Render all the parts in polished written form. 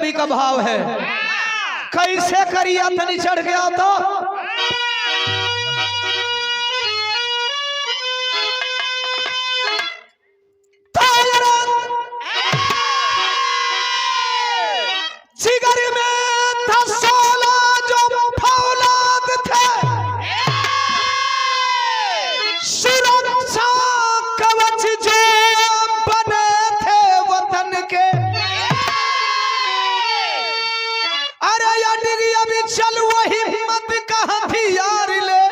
कवि का भाव है, कैसे करिया तनी चढ़ गया तो जिगर में था 16 जो फौलाद थे, सुरक्षा कवच जो बने थे वतन के। अरे यानी अभी चल वो हिम्मत का हथियार ले,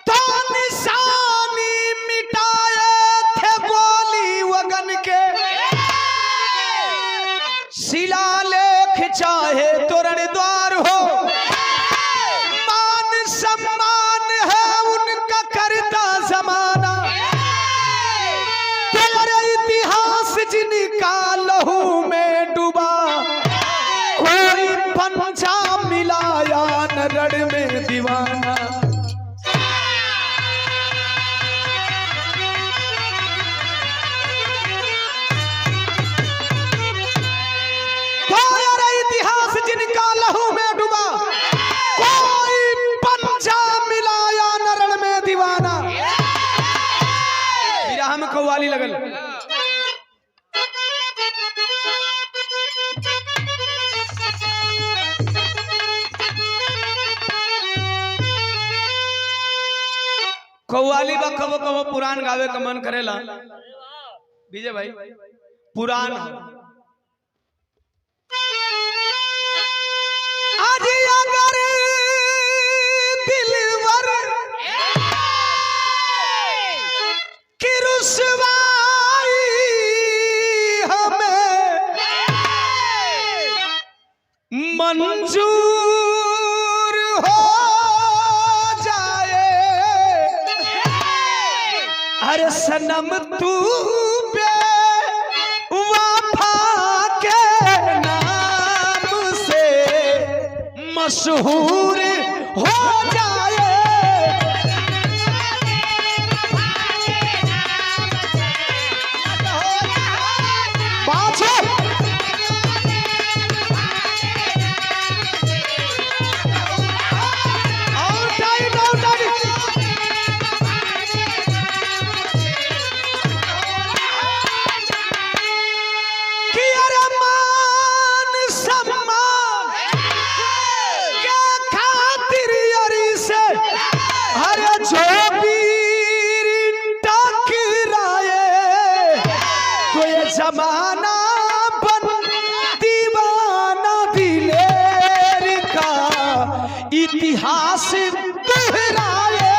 तो निशानी मिटाए थे गोली वगन के। शिलालेख चाहे तोरण द्वार हो, मान सम्मान है उनका करता जमाना। तेरा इतिहास जिनका लहू में डूबा, कोई पंजा मिलाया न रण में दीवाना। इतिहास जिनका लहू में डूबा, कोई पंजा मिलाया न रण में दीवाना। विरह में कव्वाली लगल। कव्वाली बा कबो कबो पुराण गावे का मन करेला। विजय भाई पुराण आज अगर दिलवर की रुसवाई हमें मंजूर हो जाए, अरे सनम तू पे वफा के मशहूर हो जाए। जमाना बन दीवाना दिलेर का इतिहास दोहराए।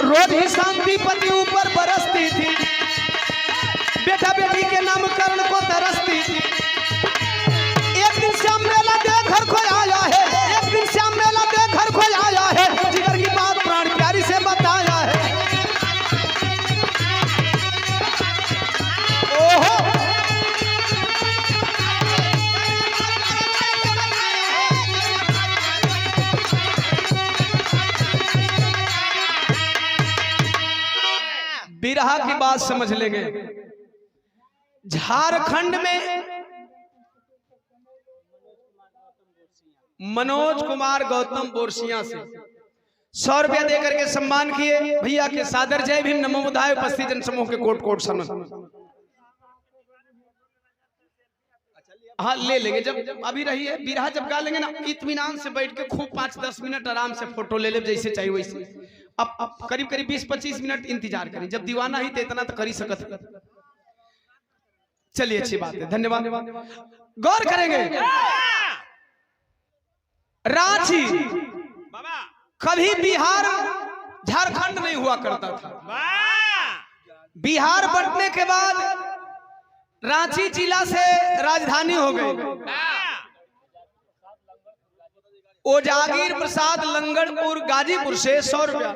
रोज ही शांति पति ऊपर बरसती थी, बेटा बेटी के नामकरण को तरसती थी। एक दिन श्याम मेला दे घर को आया है, एक दिन श्याम मेला दे घर को आया है, जिगर की बात प्राण प्यारी से बताया है। ओहो बिरहा की बात समझ लेंगे। झारखंड में मनोज कुमार गौतम बोरसिया से 100 रुपया देकर के सम्मान किए। भैया के सादर जय भीम नमो बुधाय। उपस्थित जन समूह के कोट कोट सनम। हाँ ले लेंगे, जब अभी रही है बिरहा जब गा लेंगे ना, इत्मीनान से बैठ के खूब 5-10 मिनट आराम से फोटो ले ले जैसे चाहिए वैसे। अब करीब करीब 20-25 मिनट इंतजार करें, जब दीवाना ही तो इतना तो कर ही सकत। चलिए अच्छी बात है, धन्यवाद। गौर करेंगे रांची कभी बिहार झारखंड नहीं हुआ करता था। बिहार बंटने के बाद रांची जिला से राजधानी हो गई। ओजागिर प्रसाद लंगड़पुर गाजीपुर से 100 रुपया।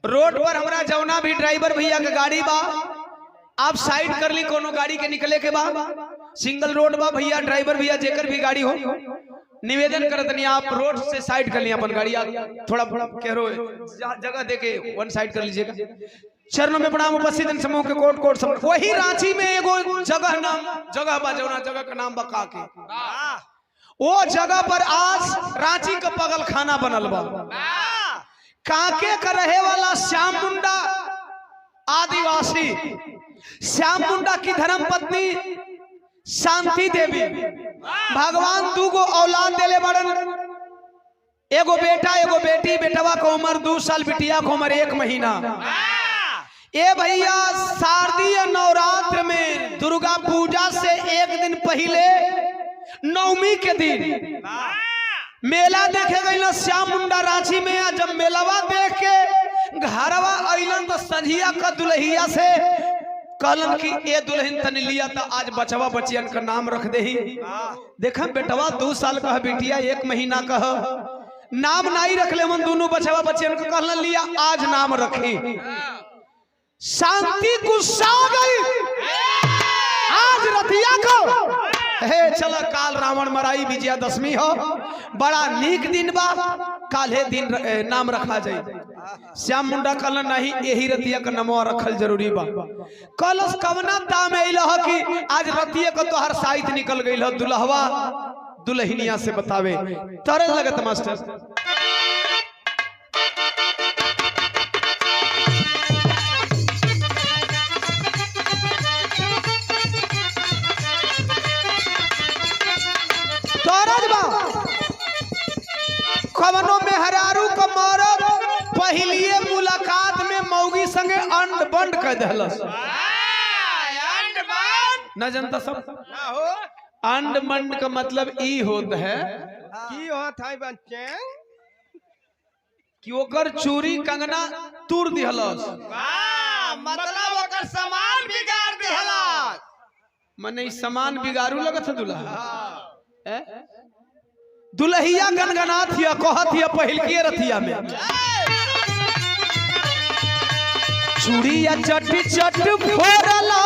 रोड पर हमारा जौना भी ड्राइवर भैया के गाड़ी बा, आप साइड कर ली कोनो गाड़ी के निकले के बाद। सिंगल रोड बा भैया, ड्राइवर भैया जेकर भी गाड़ी हो, निवेदन करत नहीं आप रोड से साइड कर लिया अपन गाड़ी, थोड़ा केरो जगह देके वन साइड कर लीजिएगा। चरणों में प्रणाम। उपस्थित समूह के कोट कोट समूह। वही रांची में एगो जगह बा, जौना जगह का नाम बा काके। वो जगह पर आज रांची का पगल खाना बनल बा। काके का रहे वाला श्याम मुंडा आदिवासी, श्याम मुंडा की धर्म पत्नी शांति देवी, भगवान दूगो औलाद देले बड़न, एगो बेटा एगो बेटी। बेटवा को उम्र 2 साल, बिटिया को उम्र 1 महीना। ए भैया शारदीय नवरात्र में दुर्गा पूजा से एक दिन पहले नवमी के दिन मेला देखे गई श्याम मुंडा रांची में। जब मेलावा देख के घरवा अइलन तो संझिया का दुल्हिया से कहलन कि ए दुल्हन तन लिया तो आज बचवा बचियन का नाम रख दे। देखा बेटवा 2 साल का, बेटिया 1 महीना का, नाम नहीं रख ले। मन दोनों बचवा बचियन का कहलन लिया आज नाम रखी। शांति गुस्सा गई। आज रतिया को हे चला काल रावण मराई, विजयादशमी हो, बड़ा नीक दिन बा, काले दिन नाम रखा जाए। श्याम मुंडा कहल नहीं, यही रतिया का नमवा रखल जरूरी बा। कलस कवना दाम अइलह कि आज रतिया को तोहर साइथ निकल गइल। दुल्हवा दुल्हनिया से बतावे तरल लगत मास्टर। कवनो मेहरारू का मरद पहलिए मुलाकात में मौगी संगे अंड बंड कर दहलस। न जनता सब अंड मंड का मतलब ई होता है कि ओकर चूड़ी कंगना तूर दिहलस, मतलब ओकर सामान बिगाड़ दिहलस। मने सामान बिगाड़ू लगत है दुल्हा। दुल्हिया गनगनात हिया, कहत हिया पहिलके रतिया में चूड़िया चट चट फोड़ला।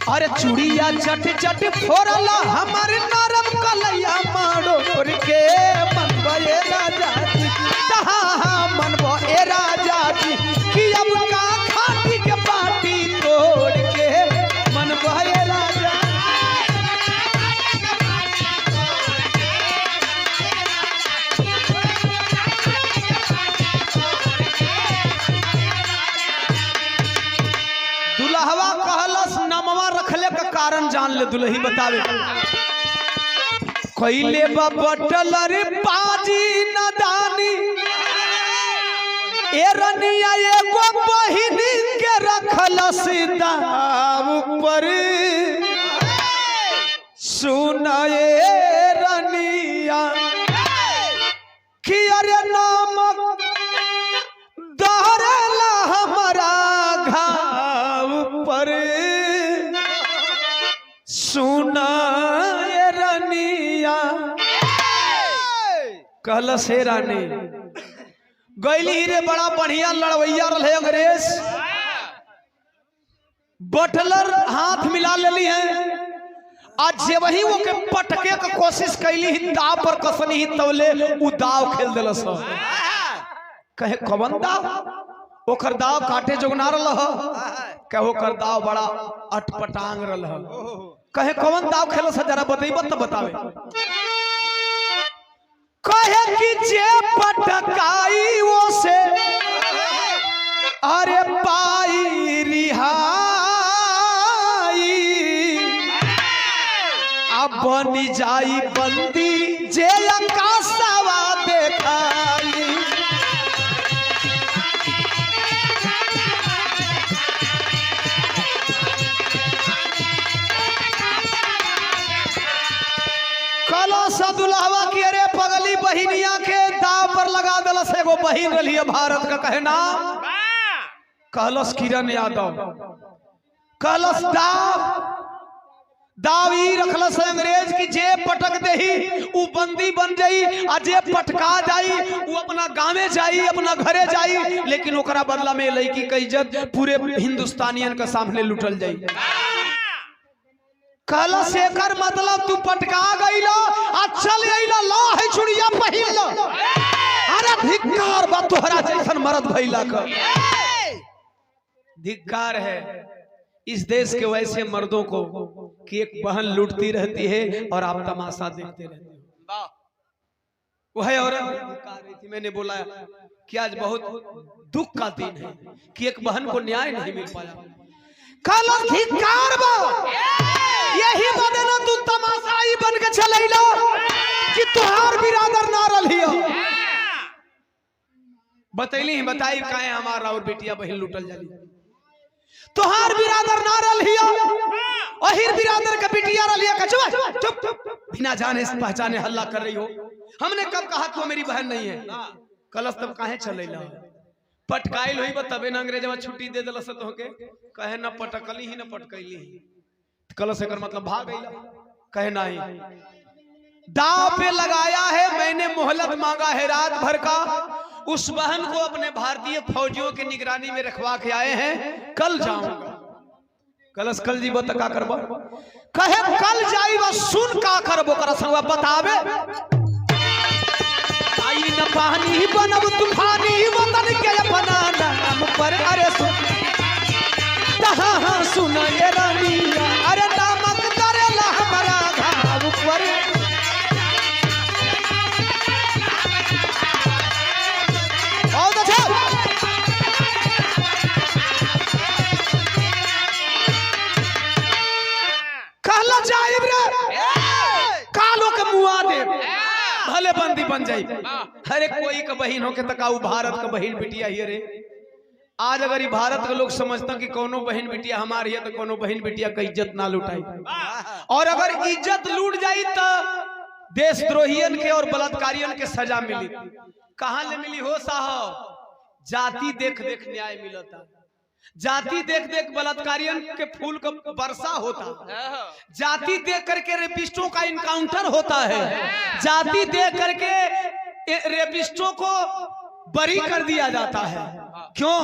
अरे चूड़िया चट चट फोड़ला, हमारे नरम कलैया माड़ोर के मनबा ए राजा जी, कहाँ मनबा ए राजा जी, कि अब का खाटी के पाटी तोड़ के मनबा ए राजा। दुल्हवा कहलस नमवा रखले का कारण जान ले, दुल्ही बतावे। कैले बटल रे पाजी नदानी, ए रनिया एगो बहिनी के रखलस दाव पर। सुना ए रनिया कि अरे नामक दहरेला हमारा घाव पर। सुना ए रनिया कहल से रानी गैली रे, बड़ा बढ़िया लड़वैया रहे अंग्रेज। बटलर हाथ मिला लेली है, आज जे वही वो के पटके का कोशिश कैली ही, दाव पर कसनी ही तवले उ दाव खेल दिलस। कहे कवन दाव? ओकर दाव काटे जोगना रह, कहे ओकर दाव बड़ा अटपटांग रह। कहे कवन दाव खेलस जरा बतैब तो बतावे। कहे कि जे पटकाई वो से अरे पाई रिहाई, अब बनी जाई बंदी जे आकाशवा देखाई। दुल्हवा की अरे पगली बहिनिया के दाव पर लगा दिलस। एगो बहिन रही भारत का कहना कहलस किरण यादव, कहलस दावी रखलस अंग्रेज की जे पटक देही उ बंदी बन जाई, आ जे पटका जाई उ अपना गांवे जाई, अपना घरे जाई, लेकिन ओकरा बदला में लड़की की इज्जत पूरे हिंदुस्तानियन के सामने लुटल जाई। कहलस एकर मतलब तू पटका गईला आ चल अइला ला है चुड़िया पहिल। अरे धिक्कार बा तोहरा जैसन मर्द भइला का, धिक्कार है इस देश के वैसे मर्दों को कि एक बहन लूटती रहती है और आप तमाशा देखते रहते हो। वो है औरत धिक्कार रही थी। मैंने बोला कि आज बहुत दुख का दिन है कि एक बहन को न्याय नहीं मिल पाया। कल धिक्कार बा, यही बने ना तू तमाशाई बन के चलैला कि तुहार बिरादर ना रहियो। बतैली बताई काहे हमारा और बेटिया बहन लूटल जाली, तुहार बिरादर ना रहियो, ओहिर बिरादर का बिटिया रलिया का चुप बिना जाने से पहचाने हल्ला कर रही हो। हमने कब कहा तू मेरी बहन नहीं है? कलस तब काहे चलैला? पटकाइल होई बा तबे ना अंग्रेजवा छुट्टी दे देलस तोहके, कहे ना पटकली ही ना पटकैली। कलस एकर मतलब भाग गईला, कहे नहीं दांव पे लगाया है, मैंने मोहलत मांगा है रात भर का, उस बहन को अपने भारतीय फौजियों की निगरानी में रखवा के आए हैं, कल जाऊंगा। कलस कल जीवो तो का करबो? कहे कल जाइबो, सुन का करबो कर संगवा बतावे। आई न पानी बनब तूफानी वतन के अपना नाम पर, अरे सुन सुन ये रानी, अरे नामक दरेला हमारा घाव पर। भले बंदी बन जाई, हरे कोई का बहन हो के तकाऊ भारत का बहन बिटिया ही रे। आज अगर भारत के लोग समझता कि कोनो बहन बिटिया हमारी है तो कोनो बहन बिटिया का इज्जत ना लुटाई, और अगर इज्जत लूट जाई तो देशद्रोहियन के और बलात्कारियन के सजा मिली। कहां ले मिली हो साहब? जाति देख देख न्याय मिलता, जाति देख देख बलात्कारियन के फूल का वर्षा होता, जाति देख करके रेपिस्टों का इनकाउंटर होता है, जाति देख करके रेपिस्टों को बरी कर दिया जाता है। क्यों?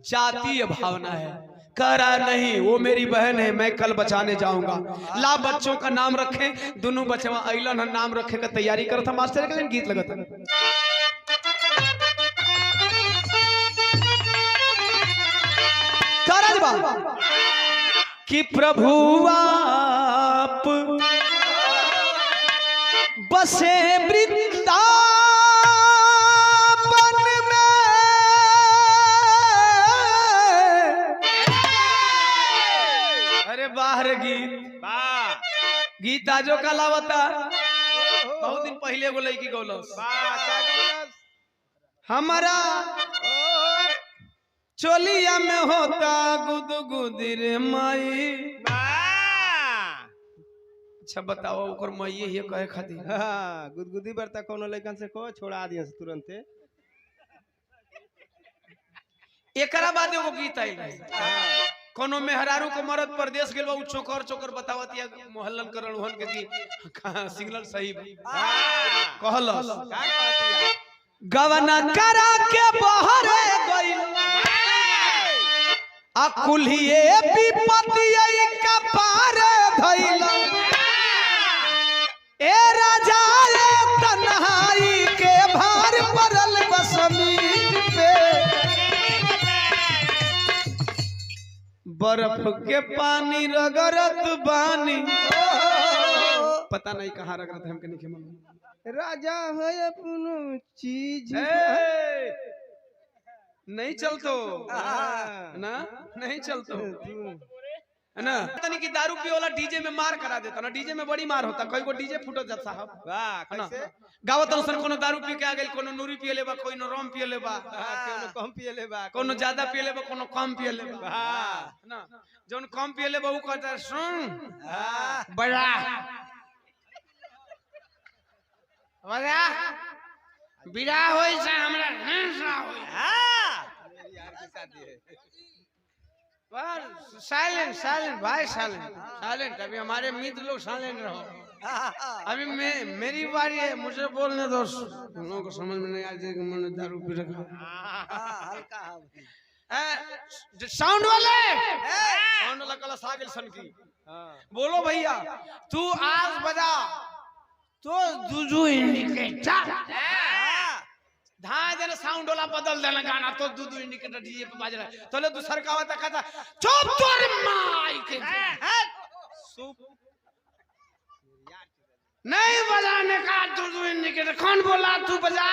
जातीय भावना है। कह रहा नहीं वो मेरी बहन है, मैं कल बचाने जाऊंगा। ला बच्चों का नाम रखे, दोनों बच्चे अइलन नाम रखे का तैयारी करता, मास्टर के लिए गीत लगता कि प्रभु आप बसे वृंदावन में, अरे बाहर गीत आजो का लावता। बहुत दिन पहले बोले की गौलस हमारा चोलिया में होता गुदगुदी रे माई। अच्छा बताओ ओकर माई ये कहे खातिर गुदगुदी बरता कोनो लइकन से को छोड़ा दिया से तुरंते। एकरा बाद एगो गीत आइल कोनो मेहरारू को मरद परदेश गेल बा, उ चोकर चोकर बतावत या मोहल्लन करण उहन के की सिग्नल सही कहलस गवना करा के बहरे गइल आ कुल्हिए विपतियै का पार धइल। ए राजा ए तन्हाई के भार पड़ल बसमी पे, बर्फ के पानी रगड़त बानी। पता नहीं कहाँ रगड़त है, हमके नहीं मालूम। राजा है अपनो चीज नहीं चलतो ना, नहीं चलतो है ना। तनी की दारू पिए वाला डीजे में मार करा देता ना, डीजे में बड़ी मार होता, कई को डीजे फुटो जात साहब। वाह कैसे गावत अनुसार कोनो दारू पी के आ गेल, कोनो नूरी पिए लेबा, कोई नो रम पिए लेबा, कोनो कम पिए लेबा, कोनो ज्यादा पिए लेबा, कोनो कम पिए लेबा। हां ना, जोन कम पिए लेबा उ कहता सुन बड़ा बड़ा बिरा होई से हमरा हंसा होई। हां शादी है। बस साइलेंट साइलेंट भाई, साइलेंट साइलेंट। अभी हमारे मित्र लोग साइलेंट रहो। अभी मेरी बारी है, मुझे बोलने दो। तुम लोगों को समझ में नहीं आ जाएगा, मैंने दारू पी रखा। साउंड वाला कला सागिल सन की बोलो भैया, तू आज बजा तो दूजू इंडिकेटर धा देना, साउंड वाला बदल देना गाना, तो दूधू इंडिकेटर डीजे पे बाज रहा है। तो ले दूसर का होता कहता चुप तोरे माई के नहीं बजाने का दूधू इंडिकेटर। कौन बोला तू बजा?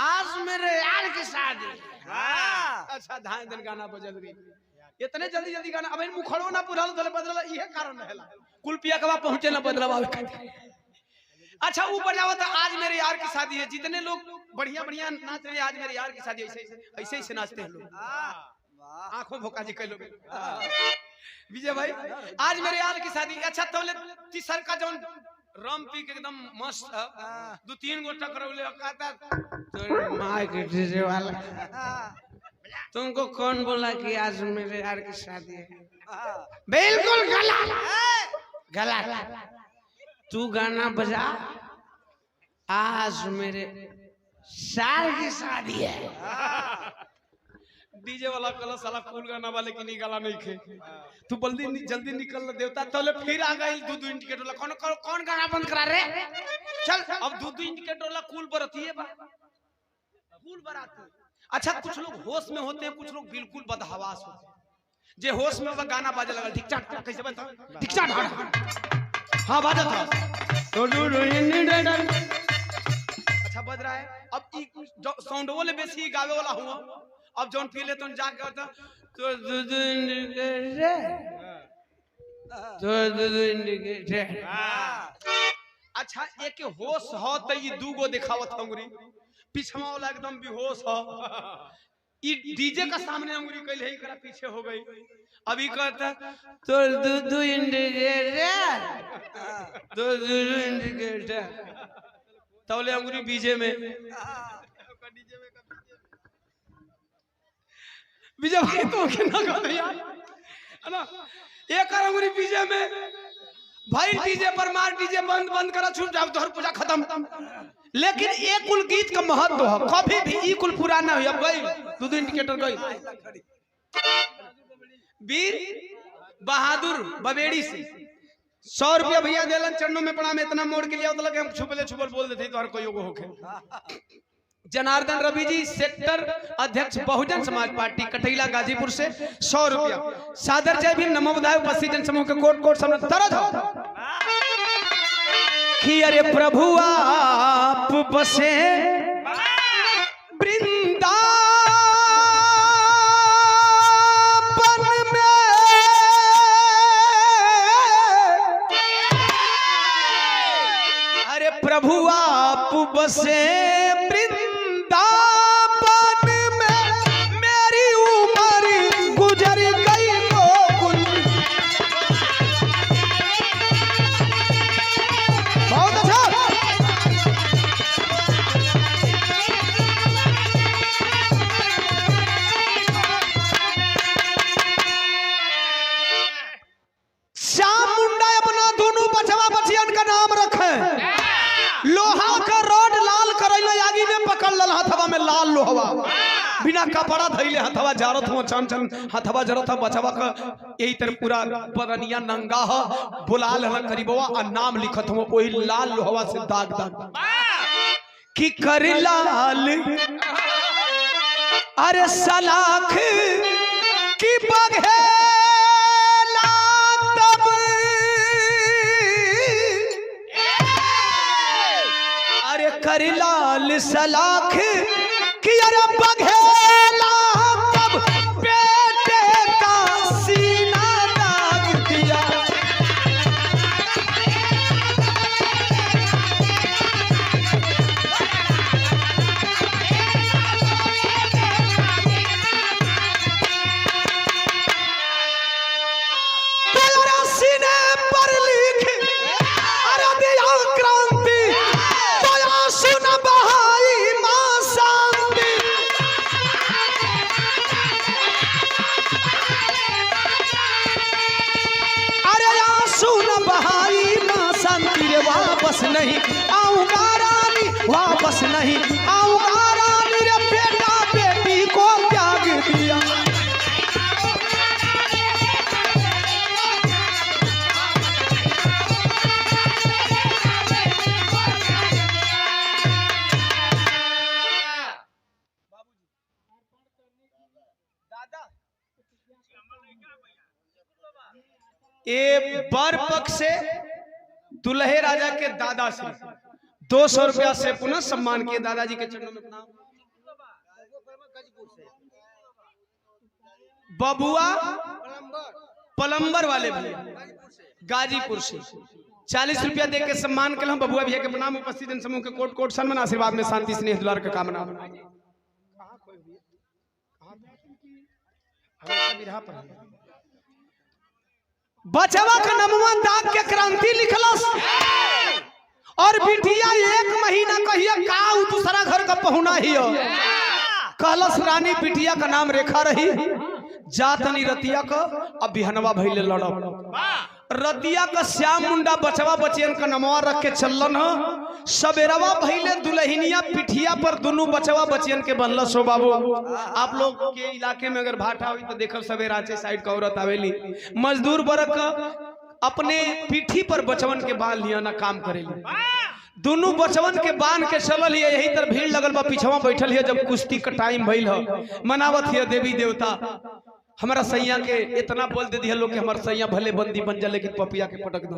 आज मेरे यार की शादी। अच्छा धान दिन गाना बजल गई, इतने जल्दी जल्दी गाना। अब मुखड़ो ना पूरा तो बदला, ये कारण रहेला कुल पिया के बाद पहुंचे ना बदलाव। अच्छा वो बजाओ तो आज मेरे यार की शादी है। जितने लोग बढ़िया बढ़िया नाच रहे हैं, आज मेरे यार की शादी, ऐसे ऐसे नाचते हैं लोग। आंखों भोका जी कह लोग। विजय भाई आज मेरे यार की शादी। अच्छा तो तीसर का जो रम पी के एकदम मस्त दो तीन गो टकरौले कहता तो माय के डीजे वाला, तुमको कौन बोला कि आज मेरे यार की शादी है? बिल्कुल गलत गलत। तू गाना बजा, आज मेरे सार की शादी है। डीजे वाला कल साला कूल गाना वाले की नहीं गाला नहीं खे। तू जल्दी निकल देवता तो फिर आ गई दूध इंडिकेटर वाला। कौन कौन गाना बंद करा रे? चल अब दूध इंडिकेटर वाला कूल बरती है, कूल बराती। अच्छा कुछ लोग होश में होते हैं, कुछ लोग बिल्कुल बदहवास होते हैं। जे होश में वो गाना बाजे लगा ठीक ठाक कैसे बता ठीक ठाक। हाँ बाजा था तो अच्छा बज रहा है। अब साउंड वाले बेसी गावे वाला हुआ। अब जौन पी ले तो जाके होता तो दूध इंडिकेटर। अच्छा एक होश हो तो ये दू गो दिखावत अंगुरी, पिछवा वाला एकदम बेहोश हो। ये डीजे का सामने अंगुरी कल है, करा पीछे हो गई। अभी कहता तो दूध इंडिकेटर तो दूध इंडिकेटर तौले अंगुरी बीजे में। विजय भाई तो कितना गाना यार है ना, एक अंगुरी बीजे में भाई। डीजे पर मार, डीजे बंद बंद करा, छूट जाओ तोहर पूजा खत्म। लेकिन एक कुल गीत का महत्व है, कभी भी ई कुल पूरा ना हुई। अब गई दूध इंडिकेटर गई। वीर बहादुर बबेड़ी से 100 रुपया भैया देलन, चरणों में प्रणाम। इतना मोड़ के लिया तो हम छुपले छुपल बोल देते तो हर कोई योगो होके। जनार्दन रवि जी सेक्टर अध्यक्ष बहुजन समाज पार्टी कटैला गाजीपुर से 100 रुपया। सादर जय भीम नमो बुधाय उपस्थित जन समूह के कोट कोट सामने तरद हो कि अरे प्रभु आप बसे वृंदावन में, अरे प्रभु आप बसे बिना कपड़ा धैले हथवा जारत हो, चन चन हथवा जरत बचवा का यही तरह पूरा बरनिया नंगा हो। बुलाल हला करीबवा और नाम लिखत हो, वही लाल लोहवा से दाग दाग कि कर लाल अरे सलाख की बघेला तब अरे कर लाल सलाख कि अरे बघेला तब बेटे का सीना दाग दिया। तेरा सीने पर लिख अरे दिया क्रांति, दया सुन बहाई मां शांति। वापस नहीं आऊंगा रानी, वापस नहीं आऊंगा रानी रे बेटा बेटी को त्याग दिया। ए बर पक्ष से दुल्हे राजा के दादा से 200 रुपया से पुनः सम्मान किए। दादाजी के चरणों में प्रणाम। बबुआ पलंबर वाले भैया गाजीपुर से 40 रुपया दे के सम्मान के बबुआ भैया के प्रणाम। उपस्थित जन समूह के कोट कोट सम्मान आशीर्वाद में शांति स्नेह दुलार का कामना। बचवा का नमवा दाग के क्रांति लिखलस और बिटिया 1 महीना कहिया का दूसरा घर का पहुना ही हो। कहलस रानी बिटिया का नाम रेखा रही, जातनी रतिया का अब बिहनवा भइले लड़ब। रतिया का श्याम मुंडा बचवा बचियन का नमवा रख के चलन ह। सबेरवा भइले दुल्हनिया पिठिया पर दोनों बचवा बचियन के बनलस हो। बाबू आप लोग के इलाके में अगर भाटा हुई तो देखो सबेराचे साइड का औरत आवेली मजदूर वर्ग अपने पीठी पर बचवन के बांध लिया ना काम करेली। दोनों बचवन के बांध के चलल है, यही तर भीड़ लगल बा पीछवा बैठल है। जब कुश्ती का टाइम भइल ह मनावत है देवी देवता। हमारा सैया के इतना बोल दे दिया लोग कि हमारा सैया भले बंदी बन जा लेकिन पपिया के पटक दो।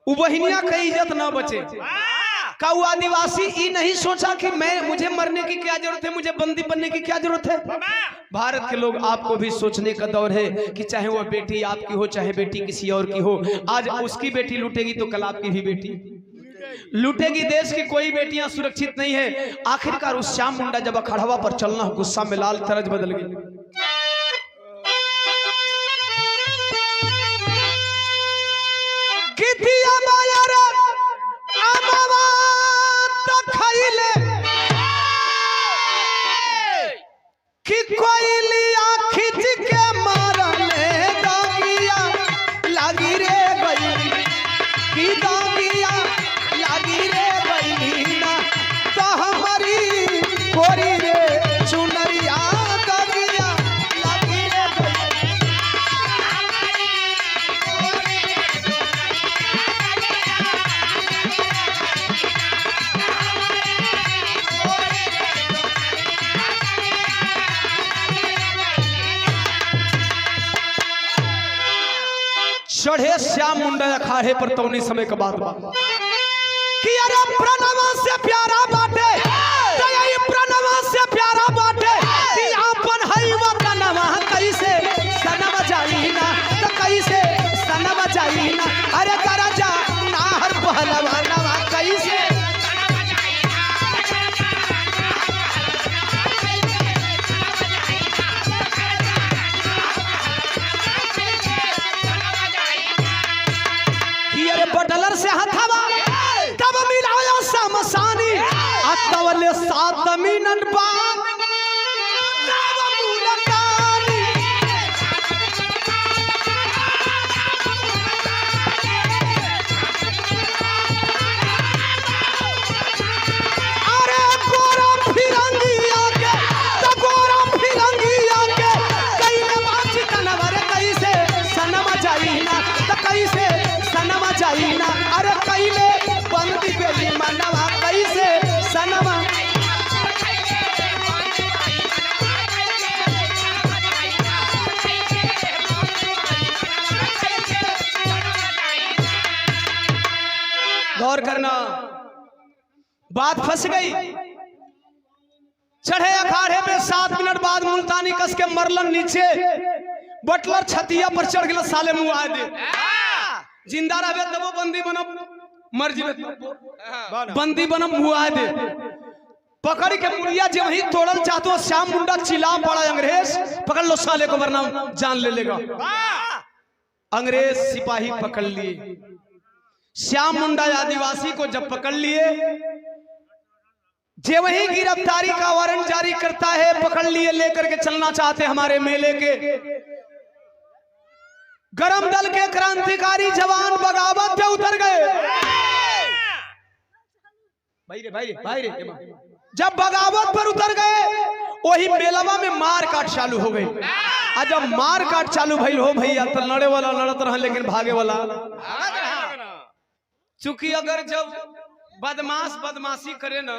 बहनिया का इज्जत ना बचे। का वो आदिवासी ई नहीं सोचा कि मुझे मरने की क्या जरूरत है, मुझे बंदी बनने की क्या जरूरत है। भारत के लोग आपको भी सोचने का दौर है कि चाहे वो बेटी आपकी हो चाहे बेटी किसी और की हो, आज उसकी बेटी लूटेगी तो कल आपकी भी बेटी लूटेगी। देश की कोई बेटियां सुरक्षित नहीं है। आखिरकार उस श्याम मुंडा जब अखाड़वा पर चलना गुस्सा में लाल तरज बदल गई। कि कोई लिया खिंच के मारने दागिया लागी रे बैली, कि दागिया लागी रे बैली ना तो हमारी कोरी रे चुनरिया दागिया लागी रे बैली। चढ़े श्याम मुंडा अखाड़े पर तौनी समय का बात कि अरे प्रणवा से प्यारा बाटे, प्रणवा से प्यारा बाटे कि आपन हई वतनवा कैसे सनम जाई ना तो कैसे सनम जाई ना। अरे करजा नाहर पहलवानवा कैसे बटलर से हथवा तब मिलाया समसानी अतवले 7 मिनट बाद तब मुलाकानी। अरे गोरा फिरंगी आके तो गोरा फिरंगी आके कईले बाची तनवर कैसे सनम जाई ना तो कैसे सनम जाई ना। अरे कईले बंदी बेली मनवा कैसे सनम। गौर करना बात फंस गई। चढ़े अखाड़े में 7 मिनट बाद मुल्तानी कस के मरलन नीचे। बटलर छतिया पर चढ़ गया साले मुआ दे। जिंदा रहे तब बंदी बनब, मर जीवे बंदी बनब मुआ दे। पकड़ के मुड़िया जब ही तोड़ल चाहतो श्याम मुंडा चिल्ला पड़ा अंग्रेज पकड़ लो साले को वरना जान ले लेगा। अंग्रेज सिपाही पकड़ लिए। श्याम मुंडा आदिवासी को जब पकड़ लिए जे वही गिरफ्तारी का वारंट जारी करता है। पकड़ लिए लेकर के चलना चाहते हमारे मेले के। गरम दल के क्रांतिकारी जवान बगावत पे उतर गए। भाई रे जब बगावत पर उतर गए वही मेलवा में मार काट चालू हो गई। और जब मार काट चालू भइल हो भैया तो लड़े वाला लड़त रहा लेकिन भागे वाला चूंकि अगर जब बदमाश बदमाशी करे ना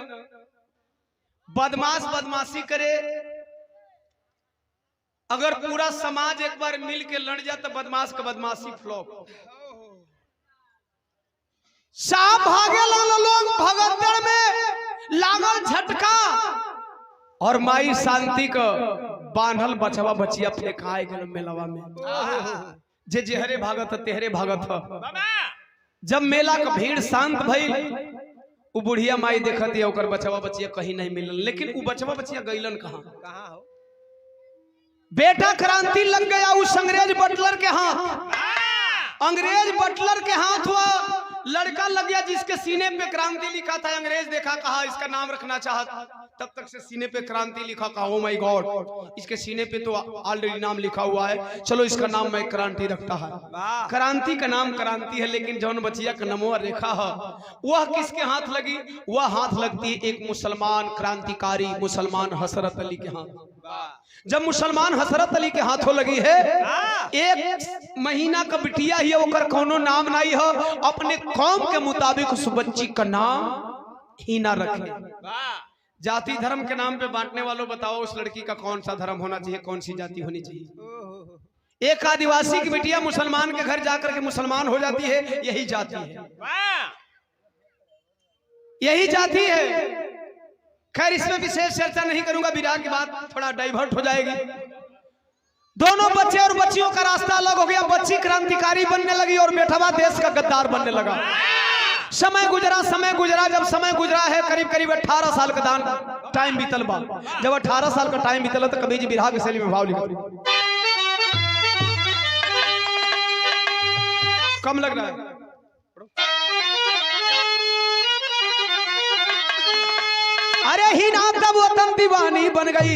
बदमाशी करे अगर पूरा समाज एक बार मिल के लड़ जाए तो बदमाश का बदमाशी फ्लॉप। साहब भागे लोग भगदड़ में लागल झटका और माई शांति का बांधल बचवा बचिया फेंकाए गेल मेलावा में। जे जेहरे भागत तेहरे भागत। जब मेला का भीड़ शांत भइल उ बुढ़िया माई देखत है ओकर बचवा बचिया कहीं नहीं मिलल। लेकिन उ बचवा बचिया गइलन कहां हो? बेटा क्रांति लग गया उस अंग्रेज बटलर के हाथ। अंग्रेज बटलर के हाथ हुआ लड़का लग गया जिसके सीने पे क्रांति लिखा था। अंग्रेज देखा कहा इसका नाम रखना चाहता तब तक से सीने पे क्रांति लिखा कहा ओ माय गॉड इसके सीने पे तो ऑलरेडी नाम लिखा हुआ है, चलो इसका नाम मैं क्रांति रखता है। क्रांति का नाम क्रांति है लेकिन जौन बचिया का नमो रेखा है वह किसके हाथ लगी? वह हाथ लगती है एक मुसलमान क्रांतिकारी मुसलमान हसरत अली के हाथ। जब मुसलमान हसरत अली के हाथों लगी है एक महीना का बिटिया ही ओकर कोनो नाम नहीं हो अपने कौम के मुताबिक उस बच्ची का नाम ही ना रखे। जाति धर्म के नाम पे बांटने वालों बताओ उस लड़की का कौन सा धर्म होना चाहिए, कौन सी जाति होनी चाहिए? एक आदिवासी की बिटिया मुसलमान के घर जाकर के मुसलमान हो जाती है, यही जाति है, यही जाति है। खैर इसमें विशेष चर्चा नहीं करूंगा, विराह की बात थोड़ा डाइवर्ट हो जाएगी। दोनों बच्चे और बच्चियों का रास्ता अलग हो गया। बच्ची क्रांतिकारी बनने लगी और बेटवा देश का गद्दार बनने लगा। समय गुजरा जब समय गुजरा है करीब 18 साल का टाइम बीतल बा। जब 18 साल का टाइम बीतल तो कवि जी बिरहा की शैली में भाव लिखा कम लग रहा है। अरे ही ना तब वतन दीवानी बन गई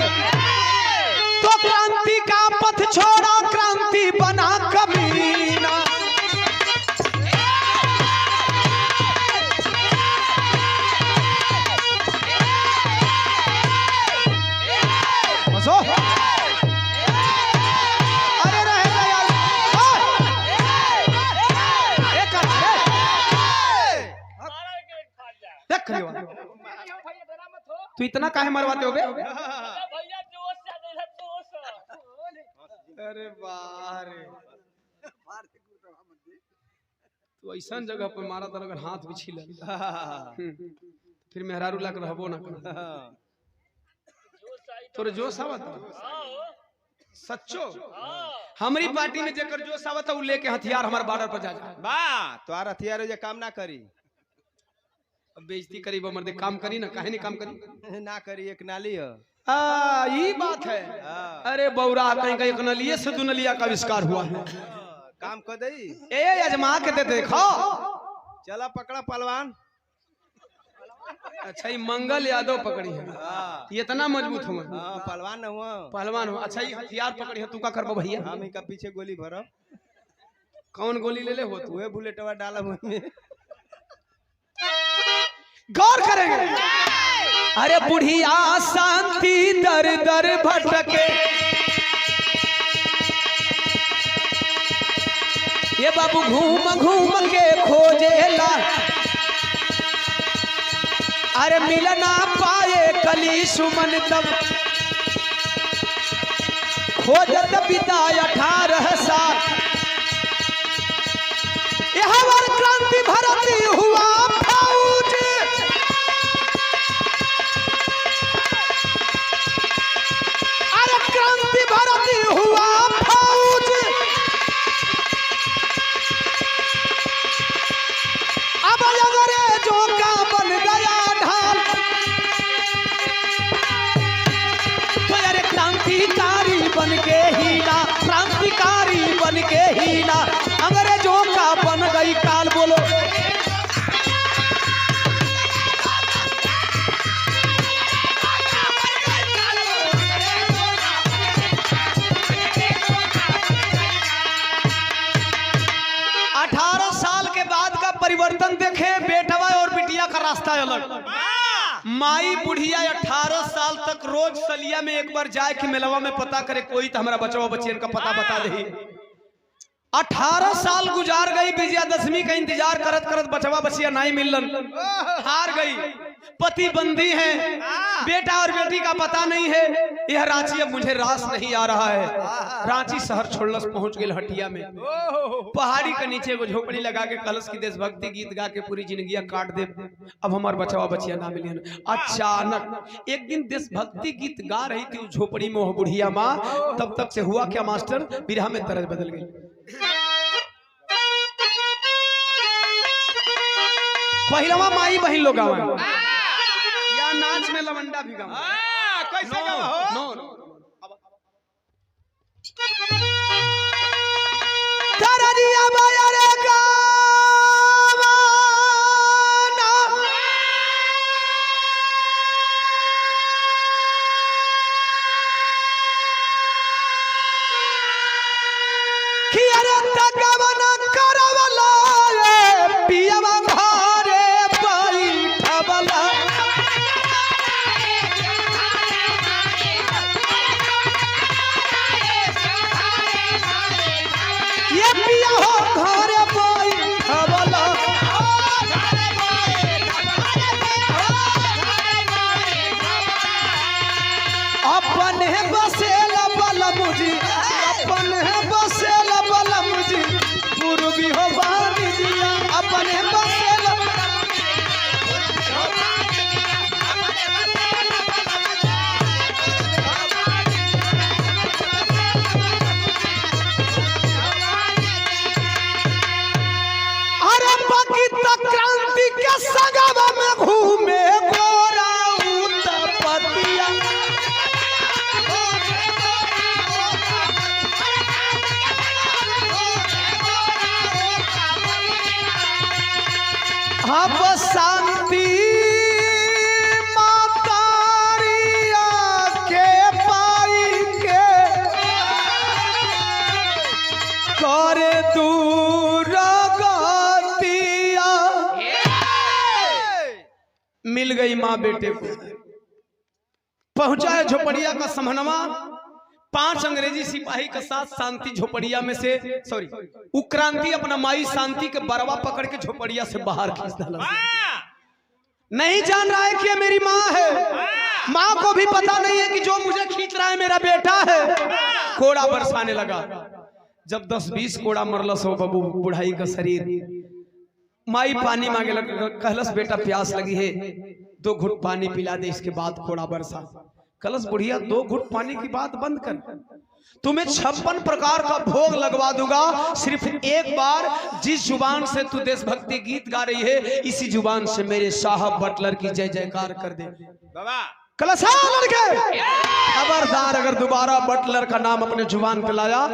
तो क्रांति का पथ छोड़ा क्रांति बना कमीना। अरे रहे तू इतना काहे मरवाते हो बे? अरे बारे तू ऐसा जगह पर मारा था अगर हाथ भी छिल फिर मेहरारू ला कर रहबो ना कर तोरे जोश आवत सच्चो। हमारी पार्टी में जेकर जोश आवत उ लेके हथियार हमारे बॉर्डर पर जा बा तोहार हथियार जे काम ना करी बेइज्जती करी मर्दे काम करी ना काहे नहीं काम करी ना करी एक नाली है। ये बात है। अरे बौरा कहीं कहीं एक नलिये से दुनलिया का आविष्कार हुआ है। काम कर दई ए अजमा के दे देखो चला पकड़ा पहलवान। अच्छा ये मंगल यादव पकड़ी है ये इतना मजबूत हुआ। पहलवान न हुआ पहलवान हुआ। अच्छा ये हथियार पकड़ी है तू का करबो भैया? हम इनका पीछे गोली भरब। कौन गोली ले हो तू? वे बुलेटवा डाला मुंह में। गौर करेंगे। अरे बुढ़िया शांति दर दर भटके ये बाबू घूम घूम के खोजेला अरे मिलना पाए कली सुमन तब खोजत बिता 18 साल यह वर क्रांति भरती हुआ फौज अरे क्रांति भरती हुआ फौज अब अंग्रेजों का बन गया ढाल तो अरे क्रांतिकारी बन के हीला क्रांतिकारी बन के हीला अंग्रेजों का बन गई काल। बोलो परिवर्तन देखे बेटवा और बिटिया का रास्ता अलग। माई बुढ़िया 18 साल तक रोज सलिया में एक बार जाए कि मेलवा में पता करे कोई तो हमारा बचवा बच्चियन का पता बता दे। 18 साल गुजार गई, विजयादशमी का इंतजार करत करत बचवा बच्चिया नहीं मिलन, हार गई। पति बंदी है, बेटा और बेटी का पता नहीं है। यह रांची अब मुझे रास नहीं आ रहा है। रांची शहर छोड़लस, पहुंच गई हटिया में। पहाड़ी के नीचे वो झोपड़ी लगा के कलश की देशभक्ति गीत गा के पूरी जिंदगी काट दे। अब हमार बचवा बच्चिया ना मिली। अचानक एक दिन देशभक्ति गीत गा रही थी उस झोपड़ी में वो बुढ़िया माँ। तब तक से हुआ क्या मास्टर, बिरहा में तरज बदल गई। पहिलवा माई बहन लोग गावा या नाच में लवंडा भी गावा। कैसे गावा हो? नो नो तररिया बाया रे गावा ना कि अरे तगवना करवला पियावा क्रांति के सगवा में घूमे गोरा उत्पतिया। अब शांति मातारिया के पाई के करे दूर मिल गई माँ बेटे को। पहुंचा है झोपड़िया का समहनवा। 5 अंग्रेजी सिपाही के साथ शांति झोपड़िया में से क्रांति अपना माई शांति के बरवा पकड़ के झोपड़िया से बाहर खींच डाला। नहीं जान रहा है कि ये मेरी माँ है। माँ को भी पता नहीं है कि जो मुझे खींच रहा है मेरा बेटा है। कोड़ा बरसाने लगा। जब 10-20 कोड़ा मरलस हो बबू बुढ़ाई का शरीर, माई पानी मांगे लग, कहलस बेटा प्यास लगी है, 2 घुट पानी पिला दे, इसके बाद कोड़ा बरसा। कलश बुढ़िया 2 घुट पानी की बात बंद कर, तुम्हें 56 प्रकार का भोग लगवा दूंगा, सिर्फ एक बार जिस जुबान से तू देशभक्ति गीत गा रही है इसी जुबान से मेरे साहब बटलर की जय जयकार कर दे। बाबा कलश लड़के खबरदार, अगर दोबारा बटलर का नाम अपने जुबान पे लाया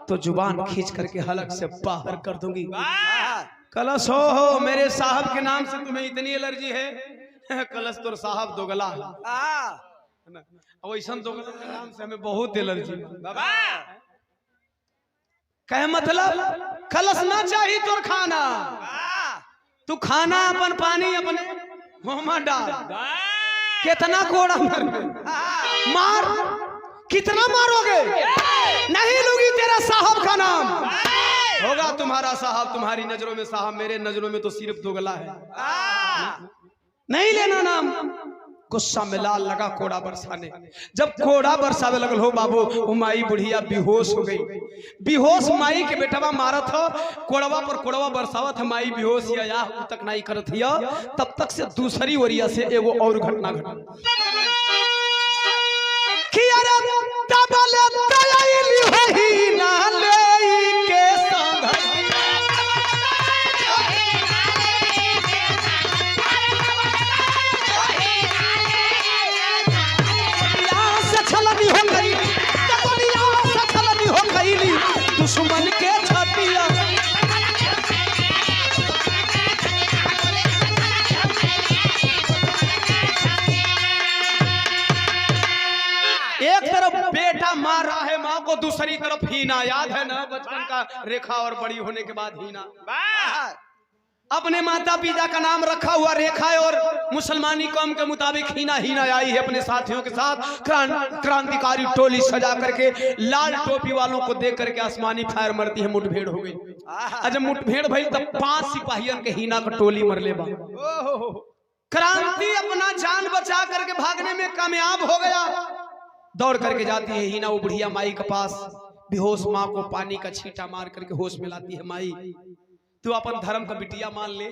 तो जुबान खींच करके हलक से बाहर कर दूंगी। कलश हो मेरे साहब के नाम से तुम्हें इतनी एलर्जी है? कलश तो साहब दोगला है, वैसा दोगला के नाम से हमें बहुत एलर्जी। बाबा कह मतलब कलश ना चाहिए तोर खाना, तू खाना अपन पानी अपने मुंह में डाल। कितना कोड़ा मार, कितना मारोगे? नहीं लूंगी तेरा साहब का नाम। होगा तुम्हारा साहब तुम्हारी नजरों में साहब, मेरे नजरों में तो सिर्फ दोगला है। नहीं लेना नाम। गुस्सा में लाल लगा कोड़ा बरसाने। जब कोड़ा बरसावे लगल हो बाबू, वो माई बुढ़िया बेहोश हो गई। बेहोश माई के बेटवा मारत हो, कोड़वा पर कोड़वा बरसावत है, माई बेहोश या तक नहीं करत हिया। तब तक से दूसरी ओरिया से एगो और घटना घटल। दुश्मन के छतिया एक तरफ बेटा मार रहा है माँ को, दूसरी तरफ हीना। याद है ना बचपन का रेखा और बड़ी होने के बाद हीना। अपने माता पिता का नाम रखा हुआ रेखा है और मुसलमानी कौम के मुताबिक हीना हीना आई है अपने साथियों के साथ क्रांतिकारी टोली सजा करके लाल टोपी वालों को देख करके आसमानी फायर मरती है। मुठभेड़ हो गई। जब मुठभेड़ भई तब 5 सिपाहियों के हीना का टोली मरले बा। क्रांति अपना जान बचा करके भागने में कामयाब हो गया। दौड़ करके जाती है हीना वो बुढ़िया माई के पास। बेहोश माँ को पानी का छींटा मार करके होश में लाती है। माई तू अपन धर्म का बिटिया मान ले,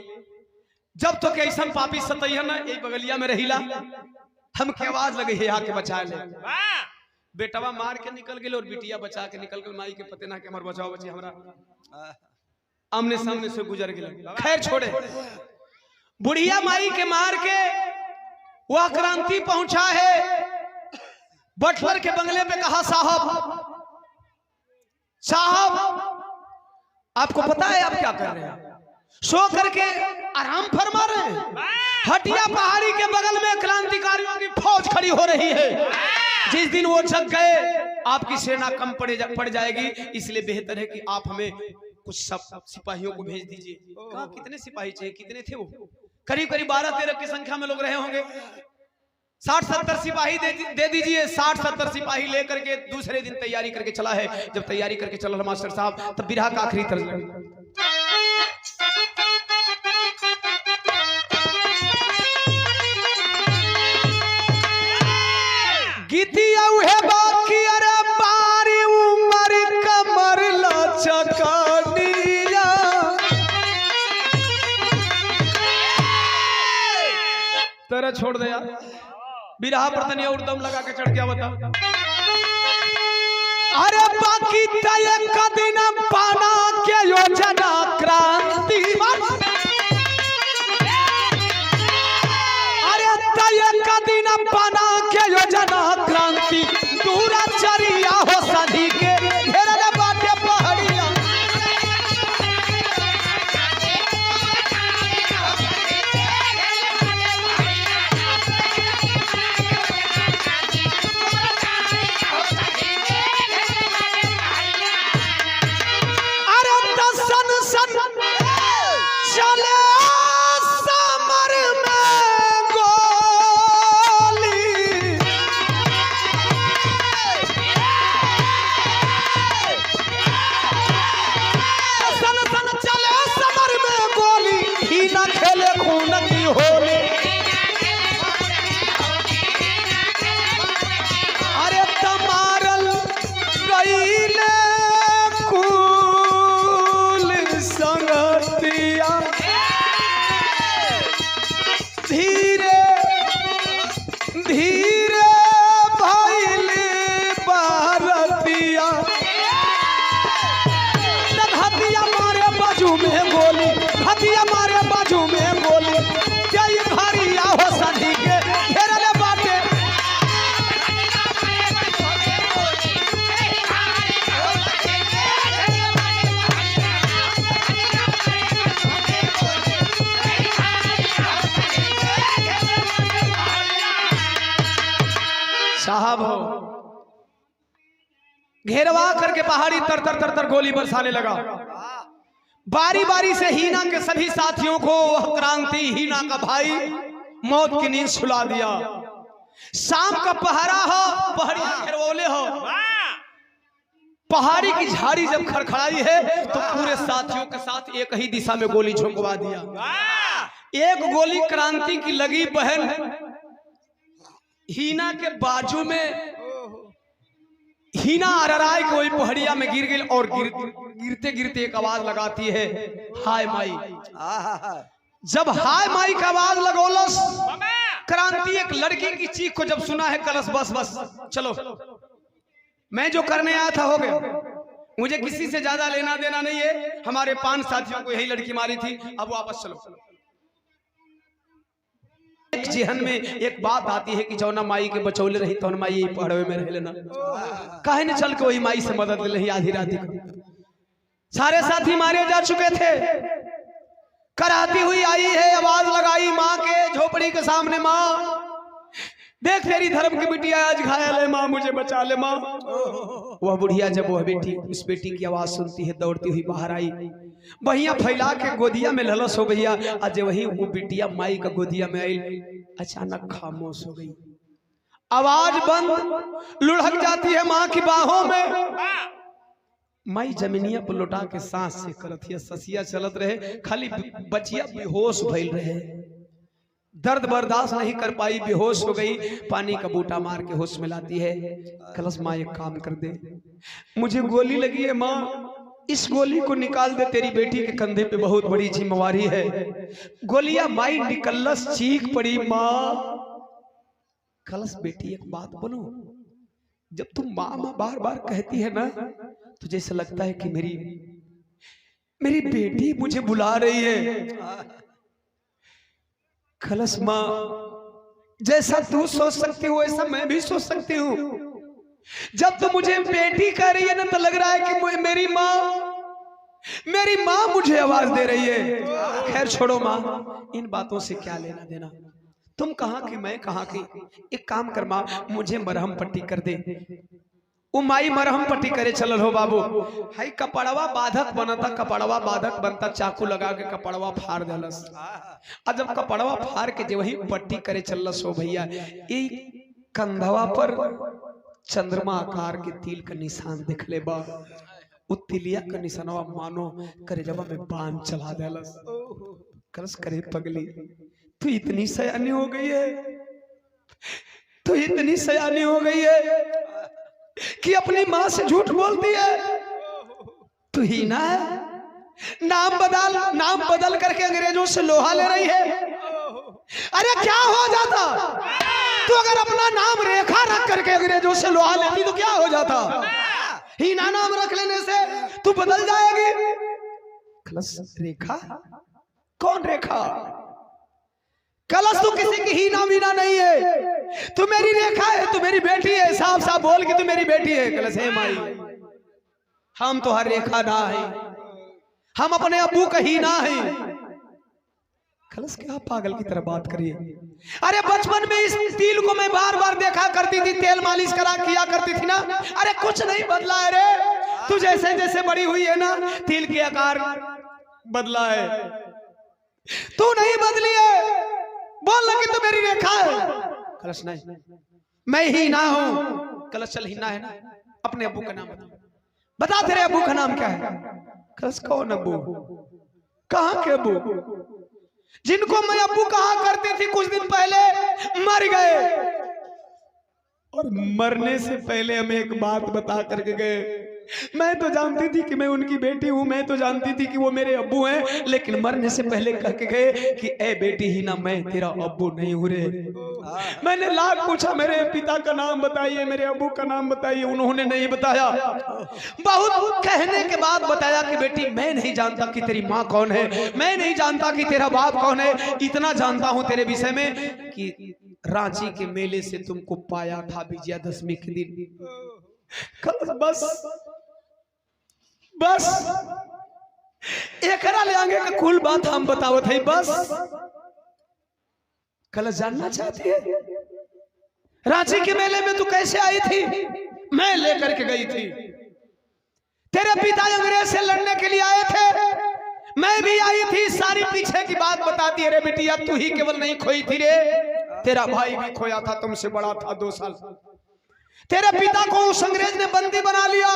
जब तो कैसा पापी सतैया ना यही बगलिया में रहीला हम के आवाज लगे है आके बचा ले। बेटवा मार के निकल गए और बिटिया बचा के निकल गए। माई के पते ना के हमार बचाओ बच्चे हमरा आमने सामने से गुजर गए। खैर छोड़े, बुढ़िया माई के मार के वह क्रांति पहुंचा है बटलर के बंगले पे। कहा साहब साहब आपको पता है आप क्या कर रहे हैं? सो करके आराम फरमा रहे हैं। हटिया पहाड़ी के बगल में क्रांतिकारियों की फौज खड़ी हो रही है। जिस दिन वो जग गए आपकी सेना कम पड़ जाएगी, इसलिए बेहतर है कि आप हमें कुछ सब सिपाहियों को भेज दीजिए। कहा कितने सिपाही चाहिए? कितने थे वो? करीब करीब 12-13 की संख्या में लोग रहे होंगे। 60-70 सिपाही दे दीजिए। 60-70 सिपाही लेकर के दूसरे दिन तैयारी करके चला है। जब तैयारी करके चला मास्टर साहब तब बिरहा का आखिरी तर्ज लगा। गीतिया उहे बाकी अरे बारी उमर कमर लचकनिया तेरा छोड़ दे यार। बिरहा पर तनी और दम लगा के चढ़ गया बता। अरे बाकी तय कदिन पाना के योजना क्रांति। अरे तय कदिन पाना के योजना क्रांति दूरा चरिया हो सधी के घेरल बाटे पहाड़िया। चले समर में गोली। सन सन चले समर में गोली, ही न खेले खून की होली। अरे तमारल गईले कुल संगतिया। धीरे धीरे भइले भारतिया। हथिया मारे बाजू में गोली, हथिया मारे बाजू में गोली। जय भरिया हो सधी के घेरल बाटे। साहब हो घेरवा करके पहाड़ी तर तर तर तर गोली बरसाने लगा। बारी बारी से हीना के सभी साथियों को वह क्रांति हीना का भाई मौत की नींद सुला दिया। शाम का पहरा हो, पहाड़ी घेरवोले हो। पहाड़ी की झाड़ी जब खड़खड़ाई है तो पूरे साथियों के साथ एक ही दिशा में गोली झोंकवा दिया। एक गोली क्रांति की लगी बहन हीना के बाजू में। हीना अरराय को वही पहाड़िया में गिर गई और गिरते गिरते एक आवाज लगाती है, हाय माई। जब हाय माई का आवाज लगोलस क्रांति एक लड़की की चीख को जब सुना है कलश बस बस चलो, मैं जो करने आया था हो गया। मुझे किसी से ज्यादा लेना देना नहीं है। हमारे 5 साथियों को यही लड़की मारी थी, अब वापस चलो। एक जेहन में एक बात आती है कि जौना माई के बचौले रही तो माई यही पहाड़वे में रह लेना। काहे न चल के वही माई से मदद ले रही आधी रात को। सारे साथी मारे जा चुके थे। कराती हुई आई है, आवाज लगाई माँ के झोपड़ी के सामने, माँ देख तेरी धर्म की बिटिया आज घायल है, माँ मुझे बचा ले माँ। वह बुढ़िया जब वह बेटी उस बेटी की आवाज सुनती है दौड़ती हुई बाहर आई बहिया फैला के गोदिया में ललस हो भैया। आज वही वो बिटिया माई का गोदिया में आई, अचानक खामोश हो गई, आवाज बंद, लुढ़क जाती है माँ की बाहों में। माई जमीनिया पर लौटा के सांस से करत है, ससिया चलत रहे, खाली बचिया बेहोश भइल रहे, दर्द बर्दाश्त नहीं कर पाई, बेहोश हो गई। पानी का बूटा मार के होश में लाती है। कलश माँ एक काम कर दे, मुझे गोली लगी है माँ, इस गोली को निकाल दे, तेरी बेटी के कंधे पे बहुत बड़ी जिम्मेवारी है। गोलियां माई निकलस, चीख पड़ी माँ। कलश बेटी एक बात बोलो, जब तुम माँ माँ बार बार कहती है ना, तो जैसे लगता है कि मेरी बेटी मुझे बुला रही है। कलश माँ, जैसा तू सोच सकती हो वैसा मैं भी सोच सकती हूँ। जब तो मुझे बेटी कह रही है ना, तो लग रहा है कि मेरी माँ मुझे आवाज दे रही है। खैर छोड़ो माँ, इन बातों से क्या लेना देना, तुम कहाँ की मैं कहाँ की। एक काम कर माँ, मुझे मरहम पट्टी कर दे। वो माई मरहम पट्टी करे चलल हो बाबू। हाई कपड़वा बाधक बनता, कपड़वा बाधक बनता, चाकू लगा के कपड़वा फाड़ देलस। और जब कपड़वा फाड़ के जो वही पट्टी करे चलस हो भैया, ये कंधवा पर चंद्रमा आकार के तिल का निशान दिख ले बा। उ तिलिया का निशानवा मानो करेजवा में बांध चला देलस। कलश करे पगली, तू इतनी सयानी हो गई है, तू इतनी सयानी हो गई है कि अपनी माँ से झूठ बोलती है। तू ही ना है, नाम बदल करके अंग्रेजों से लोहा ले रही है। अरे क्या हो जाता तू अगर अपना नाम रेखा रख करके अंग्रेजों से लोहा लेती, तो क्या हो जाता। हीना नाम रख लेने से तू बदल जाएगी। कलश रेखा, कौन रेखा। कलश तू किसी की हीना मीना नहीं है, तू मेरी रेखा है, तू मेरी बेटी है। साफ साफ बोल कि तू मेरी बेटी है। कलश है माई, हम तो हर रेखा ना है, हम अपने अब्बू का हीना है। कलश क्या पागल की तरह बात करिए। अरे बचपन में इस तिल को मैं बार बार देखा करती थी, तेल मालिश करा किया करती थी ना। अरे कुछ नहीं बदला है रे, तू जैसे जैसे बड़ी हुई है ना, तिल के आकार बदला है, तू नहीं बदली है। बोल कि तू मेरी रेखा है। कलश नहीं, मैं ही ना हूं। कलश चल ही ना है ना, अपने अब्बू का नाम बता, तेरे अब्बू का नाम क्या है। कलश कौन अब्बू, कहां के अब्बू। जिनको मैं अब्बू कहा करती थी कुछ दिन पहले मर गए, और मरने से पहले हमें एक बात बता करके गए। मैं तो जानती थी कि मैं उनकी बेटी हूं, मैं तो जानती थी कि वो मेरे अब्बू हैं, लेकिन मरने से पहले कह के गए कि ए बेटी ही ना, मैं तेरा अब्बू नहीं हूं रे। मैंने लाख पूछा, मेरे पिता का नाम बताइए, मेरे अब्बू का नाम बताइए, उन्होंने नहीं बताया। बहुत कहने के बाद बताया कि बेटी मैं नहीं जानता कि तेरी माँ कौन है, मैं नहीं जानता कि तेरा बाप कौन है, इतना जानता हूं तेरे विषय में कि रांची के मेले से तुमको पाया था विजयादशमी के दिन। बस एकरा ले आगे का कुल बात हम बतावत है। बस कल जानना चाहती है रांची के मेले में तू कैसे आई थी। मैं लेकर के गई थी, तेरे पिता अंग्रेज से लड़ने के लिए आए थे, मैं भी आई थी। सारी पीछे की बात बताती है रे बिटिया, तू ही केवल नहीं खोई थी रे, तेरा भाई भी खोया था, तुमसे बड़ा था 2 साल। तेरे पिता को उस अंग्रेज ने बंदी बना लिया।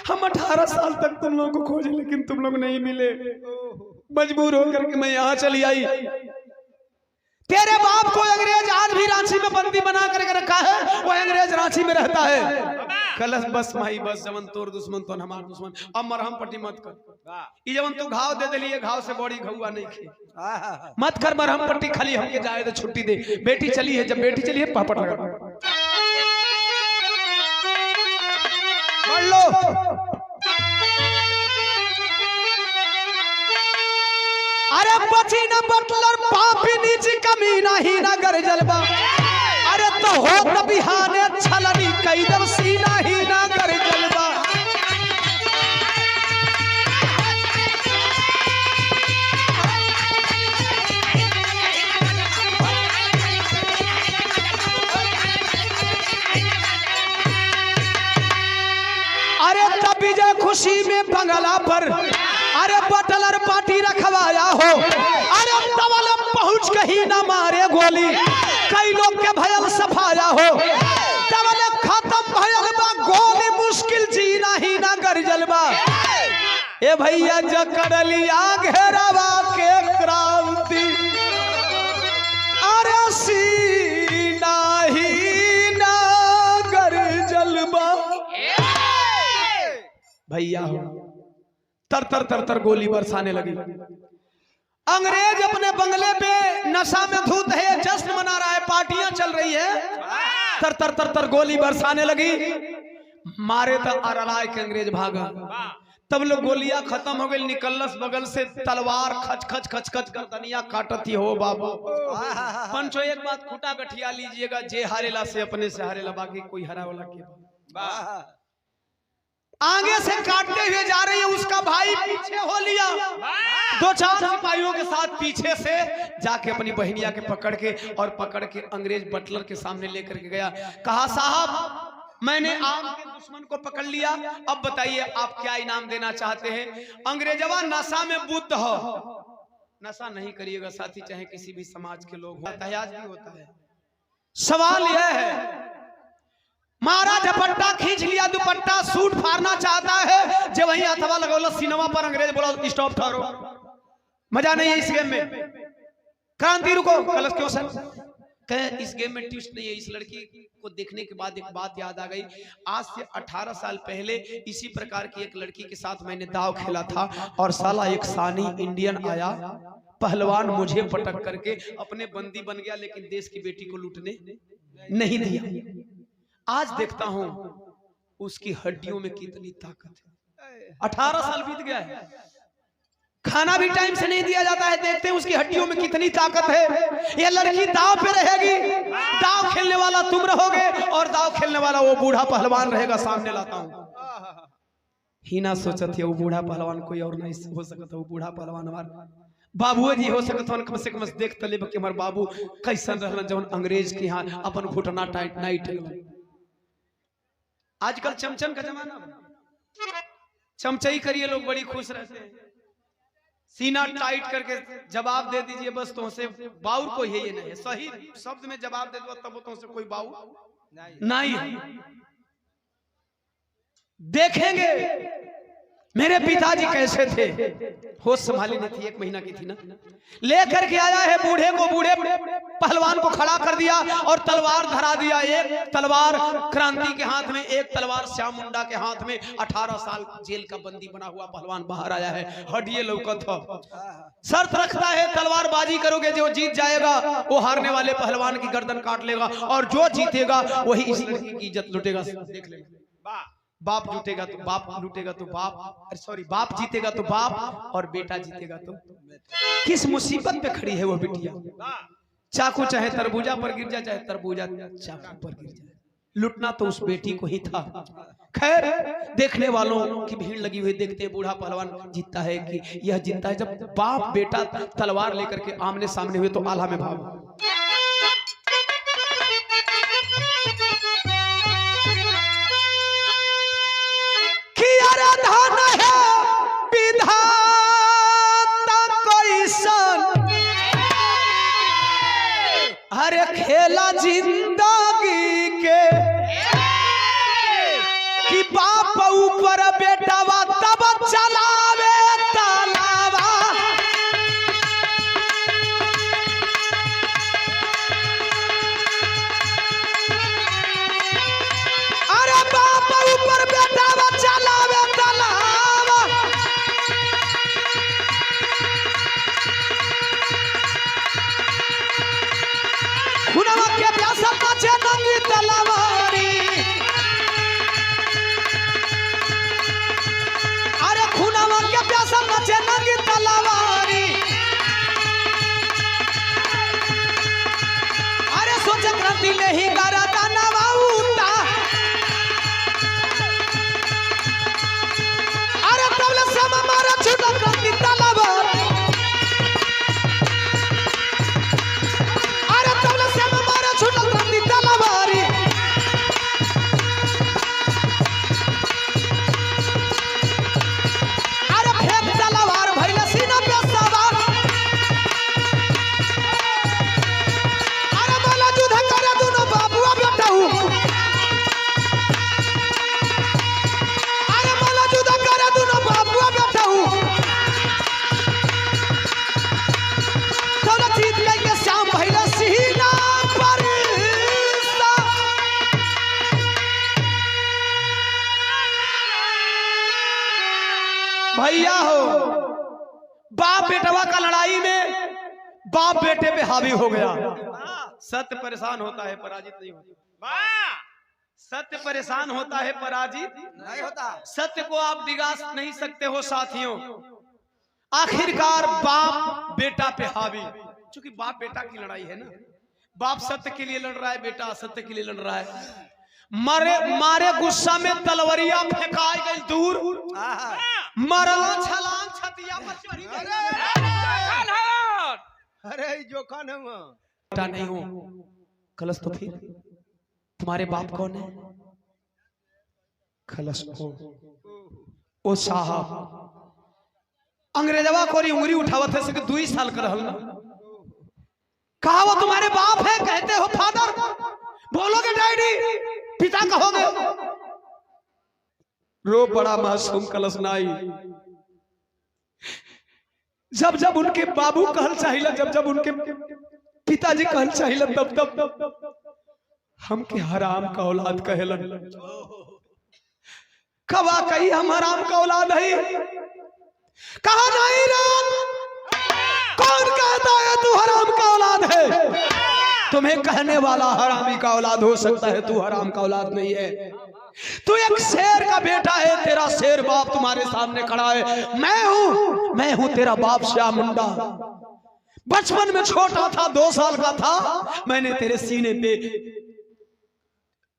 हम 18 साल तक तुम लोगों को खोजे, लेकिन तुम लोग नहीं मिले। मजबूर होकर के मैं यहाँ चली आई। तेरे बाप को अंग्रेज आज भी रांची में बंदी बना करके रखा है, वो अंग्रेज रांची में रहता है। कलश बस माई बस, जवन तोर दुश्मन तो हमार दुश्मन। अब मरहम पट्टी मत कर, ये जवन तू घाव दे दिली, घाव से बड़ी घुआ नहीं खे, मत कर मरहम पट्टी। खाली हमके जाए तो छुट्टी दे। बेटी चली है, जब बेटी चली है पापड़ लगा लो। अरे बची न बटलर पापी नीची कमीना ही ना कर जलवा। अरे तो हो त बिहाने छलनी कई दम सीना ही ना कर जलवा। अरे तब विजय खुशी में बंगला पर अरे बटलर पार्टी रखवाया हो, अरे तवल पहुंच कहीं ना मारे गोली, कई लोग के भयल सफाया हो, तवल खत्म भयल बा गोली, मुश्किल जीना ही ना गरजल बा। ए भैया जकड़ लिया घेरावा के क्रांति, अरे सीना ही ना गरजल बा। भैया हो तर तर तर तर गोली बरसाने लगी। अंग्रेज अपने बंगले पे नशा में धूत है, जश्न मना रहा है, पार्टियां चल रही है, तर तर तर तर गोली बरसाने लगी। मारे तो अरलाए के अंग्रेज भागा, तब लोग गोलियां खत्म हो गई, निकलस बगल से तलवार खच खच खच खच गर्दनिया काटती हो बाबू। पंचो एक बात खुटा गठिया लीजिएगा, जे हारेला से अपने से हारेला, बाकी कोई हरा वाला के आगे से काटते हुए जा रही है, उसका भाई पीछे हो लिया, दो चार सिपाहियों के साथ पीछे से जाके अपनी बहनिया के पकड़ के अंग्रेज बटलर के सामने लेकर के गया। कहा साहब मैंने आपके दुश्मन को पकड़ लिया, अब बताइए आप क्या इनाम देना चाहते हैं। अंग्रेजवा नशा में बुद्ध हो, नशा नहीं करिएगा साथी, चाहे किसी भी समाज के लोग हो, एहतियात भी होता है। सवाल यह है, मारा झपट्टा खींच लिया दुपट्टा, सूट फाड़ना चाहता है, जब वही हथवा लगौला सिनेमा पर, अंग्रेज बोला स्टॉप ठहरो, मजा नहीं है इस गेम में, क्रांति रुको। कलश क्यों सर? कहे इस गेम में ट्विस्ट नहीं है। इस लड़की को देखने के बाद एक बात याद आ गई, आज से 18 साल पहले इसी प्रकार की एक लड़की के साथ मैंने दाव खेला था, और साला एक सानी इंडियन आया, पहलवान मुझे पटक करके अपने बंदी बन गया, लेकिन देश की बेटी को लूटने नहीं दिया। आज देखता हूं उसकी हड्डियों में कितनी ताकत है। 18 साल बीत गया है, खाना भी टाइम से नहीं दिया जाता है, देखते हैं उसकी हड्डियों में कितनी ताकत है। ये लड़की दाव पे रहेगी, दाव खेलने वाला तुम रहोगे और दाव खेलने वाला वो बूढ़ा पहलवान रहेगा। सामने लाता हूं, ही ना सोचत है वो बूढ़ा पहलवान कोई और नहीं हो सकता, वो बूढ़ा पहलवान हमारा बाबू जी हो सकता। कम से कम देख तले कि हमारे बाबू कैसन रहना, जब अंग्रेज के यहाँ अपन घुटना टाइट नाइट। आजकल चमचम का जमाना, चमचई करिए लोग बड़ी खुश रहते हैं, सीना टाइट करके जवाब दे दीजिए बस, तो से बाउर कोई है ये नहीं है, सही शब्द में जवाब दे दो तब तो से कोई बाउर नहीं है। देखेंगे मेरे पिताजी कैसे थे, होश संभाली नहीं थी, 1 महीना की थी ना, लेकर के आया है बूढ़े को, बूढ़े पहलवान को खड़ा कर दिया और तलवार धरा दिया। एक तलवार क्रांति के हाथ में, एक तलवार श्याम मुंडा के हाथ में। 18 साल जेल का बंदी बना हुआ पहलवान बाहर आया है, हड्डिये लौकत हो। शर्त रखता है तलवारबाजी करोगे, जो जीत जाएगा वो हारने वाले पहलवान की गर्दन काट लेगा, और जो जीतेगा वही इस लड़की की इज्जत लुटेगा। देख लेगा, बाप जीतेगा तो बाप लूटेगा तो बाप, सॉरी बाप जीतेगा तो बाप, और बेटा जीतेगा तो। किस मुसीबत पे खड़ी है वो बिटिया, चाकू चाहे तरबूजा पर गिर जाए, चाहे तरबूजा चाकू पर गिर जाए, लुटना तो उस बेटी को ही था। खैर देखने वालों की भीड़ लगी हुई, देखते बूढ़ा पहलवान जीतता है कि यह जीतता है। जब बाप बेटा तलवार लेकर के आमने सामने हुए तो आला में भाव, अरे खेला जिंदगी के कि बाप ऊपर बेटावा तब चलावे तालावा। अरे बाप ऊपर बेटावा चलावे तालावा। खुनवा के प्यासा नाचे नंगी तलवारी, अरे खुनवा के प्यासा नाचे नंगी तलवारी। अरे सोचे क्रांति ले ही गारा दानवा उठा, अरे तबले से मारा छूटा क्रांति तलवारी। भैया हो, बाप बेटवा का लड़ाई में बाप बेटे पे हावी हो गया। सत्य परेशान होता है, पराजित नहीं होता। सत्य परेशान होता है, पराजित नहीं होता। सत्य को आप डिगा नहीं सकते हो साथियों। आखिरकार बाप बेटा पे हावी। क्योंकि बाप बेटा की लड़ाई है ना, बाप सत्य के लिए लड़ रहा है, बेटा असत्य के लिए लड़ रहा है। मारे गुस्सा में तलवरिया फेंकाई गई दूर, मरला छलांग छतिया पर चढ़ी गई। अरे जोखन है वो। बेटा नहीं हो खलस, तो फिर तुम्हारे बाप कौन है? खलस ओ साहब, अंग्रेजवा कोरी उंगली उठावत है, 2 साल का रहल ना। कहा वो तुम्हारे बाप है? कहते हो फादर, बोलोगे डैडी, पिता कहोगे। रो बड़ा मासूम कलश नाई। जब जब उनके बाबू कहल चाहिए, जब जब उनके पिताजी कहल चाहिए, तब तब हमके हराम का औलाद कहेलन। कवा कही हम हराम का औलाद है? कहा नहीं राम, कौन कहता है तू हराम का औलाद है? तुम्हें कहने वाला हरामी का औलाद हो सकता है, तू हराम का औलाद नहीं है। तू एक शेर का बेटा है, तेरा शेर बाप तुम्हारे सामने खड़ा है। मैं हूं तेरा बाप श्याम मुंडा। बचपन में छोटा था, 2 साल का था, मैंने तेरे सीने पे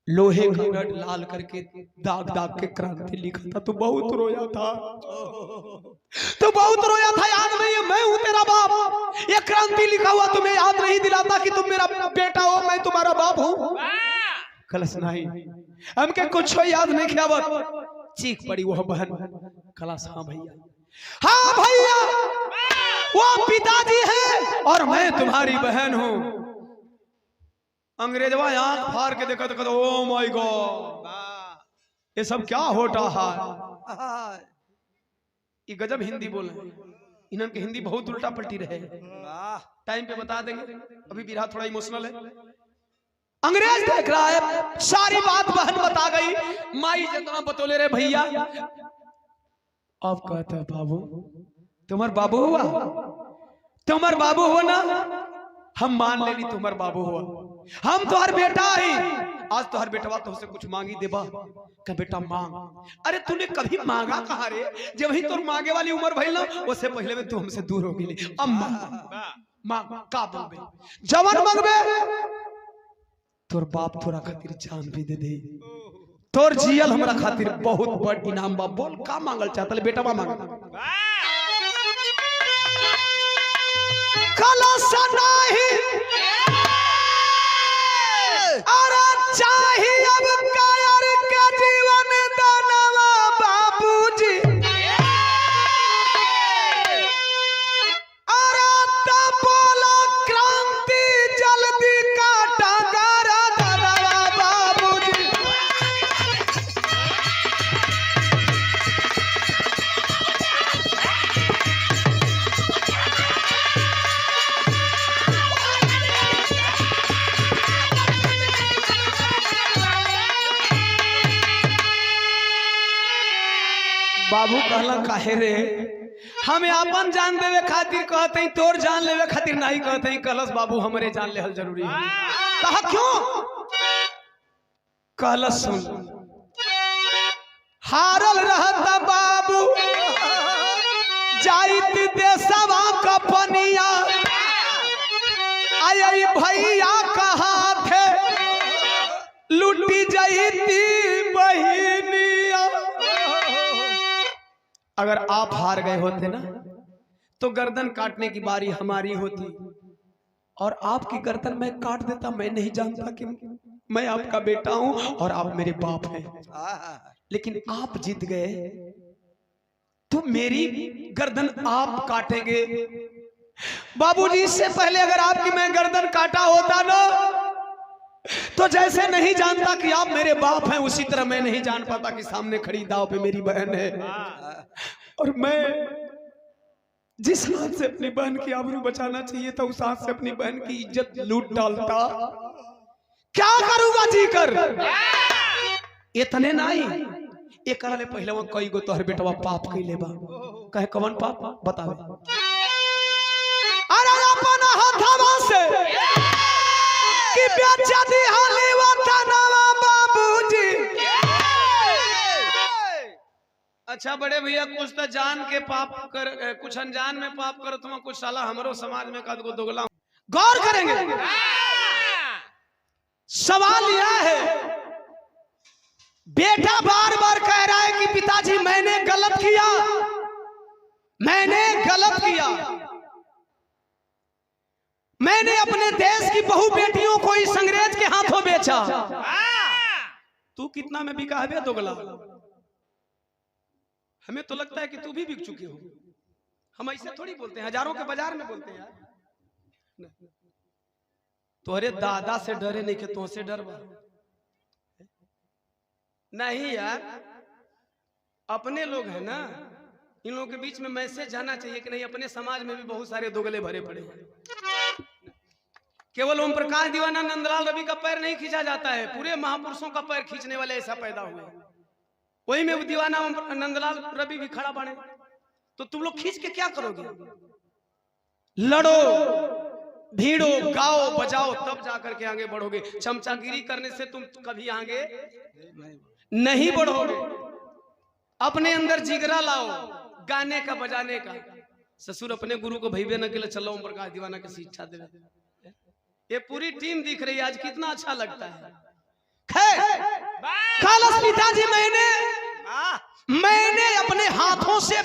लोहे का रड लाल करके दाग दाग के क्रांति लिखा था। तू बहुत रोया था, तू बहुत रोया था, याद नहीं है? मैं हूं तेरा बाप। ये क्रांति लिखा हुआ तुम्हें याद नहीं दिलाता कि तुम मेरा बेटा हो, मैं तुम्हारा बाप हूं? कलश नहीं, हमके कुछ याद नहीं किया। चीख पड़ी वह बहन। कलश हाँ भैया, हाँ भैया, वो पिताजी है और मैं तुम्हारी बहन हूं। अंग्रेजवा आंख फाड़ के देखा तो ओ माय गॉड, ये सब क्या हो रहा है? ये गजब हिंदी बोल रहे हैं। इन्हन के हिंदी बहुत उल्टा पलटी रहे। टाइम पे बता देंगे, अभी बिरहा थोड़ा इमोशनल है। अंग्रेज देख रहा है, सारी बात बहन बता गई। माई जितना बतौले रे भैया। अब कहता है बाबू, तुम्हार बाबू हुआ, तुम्हार बाबू हो ना, हम मान लेनी तुम्हार बाबू हुआ, हम तुम्हार बेटा ही। आज तुम्हार बेटवा तुमसे कुछ मांगी देबा? क्या बेटा मांग। अरे तूने कभी मांगा कहा रे? जब ही तुम मांगे वाली उम्र भइल ना, उससे पहले में तू हमसे दूर हो गई। अब मांग का बोलबे? जवन मांगबे तोर बाप तोरा खातिर जान भी दे दे। तोर जियल हमरा खातिर बहुत बड़ इनाम बा। बोल का मांगल चाहत? बेटवा मांग। कलश नहीं, अरे चाहिए अब कायर के जीवन दानवा बाबूजी। अरे तब बोला क्रांति जल्दी काटा गारा दानवा बाबूजी। बाबू कहला काहे रे? हमें अपन जान देवे खातिर कहते हैं, तोर जान लेवे खातिर नहीं कहते हैं। कलश बाबू हमरे जान लेहल जरूरी है। कहा क्यों? कलश सुन, हारल रहता बाबू जाइत देशवा कपनिया। आई भैया कहा थे लुटी जाती बहिनिया। अगर आप हार गए होते ना, तो गर्दन काटने की बारी हमारी होती और आपकी गर्दन मैं काट देता। मैं नहीं जानता कि मैं आपका बेटा हूं और आप मेरे बाप हैं, लेकिन आप जीत गए तो मेरी गर्दन आप काटेंगे। बाबूजी, इससे पहले अगर आपकी मैं गर्दन काटा होता ना, तो जैसे नहीं जानता कि आप मेरे बाप हैं, उसी तरह मैं नहीं जान पाता कि सामने खड़ी दाव पे मेरी बहन है। और मैं जिस हाथ से अपनी बहन की आबरू बचाना चाहिए था, उस हाथ से अपनी बहन की इज्जत लूट डालता। क्या करूंगा जी कर? इतने नहीं, एक पहले वो कई गो तोहर बेटवा पाप कैले बा। कहे कौन पाप बतावे। अरे अपन हाथवा से कि बेचा दी हाली वतनवा बाबूजी। अच्छा बड़े भैया कुछ तो जान के पाप कर, कुछ अनजान में पाप करो तुम, कुछ साला हमारो समाज में कद को दोगला। गौर करेंगे। सवाल यह है, बेटा बार बार कह रहा है कि पिताजी मैंने गलत किया, मैंने गलत किया, मैंने अपने देश की बहु बेटियों को इस अंग्रेज के हाथों बेचा। तू कितना में बिका है दोगला? हमें तो लगता है कि तू भी बिक चुकी हो। हम ऐसे थोड़ी बोलते हैं, हजारों के बाजार में बोलते हैं यार। तोहरे दादा से डरे नहीं कि तुमसे डरवा नहीं यार। अपने लोग हैं ना, इन लोगों के बीच में मैसेज जाना चाहिए कि नहीं, अपने समाज में भी बहुत सारे दोगले भरे पड़े हैं। केवल ओम प्रकाश दीवाना नंदलाल रवि का पैर नहीं खींचा जाता है, पूरे महापुरुषों का पैर खींचने वाले ऐसा पैदा हुए। वही में दीवाना नंदलाल रवि भी खड़ा बने। तो तुम लोग खींच के क्या करोगे? लड़ो, भीड़ो, गाओ, बजाओ, तब जाकर के आगे बढ़ोगे। चमचागिरी करने से तुम कभी आगे नहीं बढ़ोगे। अपने अंदर जिगरा लाओ, गाने का, बजाने का। ससुर अपने गुरु को भैया न के लिए चलो ओम प्रकाश दीवाना की शिक्षा दे। ये पूरी टीम दिख रही है आज, कितना अच्छा लगता है। खैर खालस पिताजी मैंने अपने हाथों से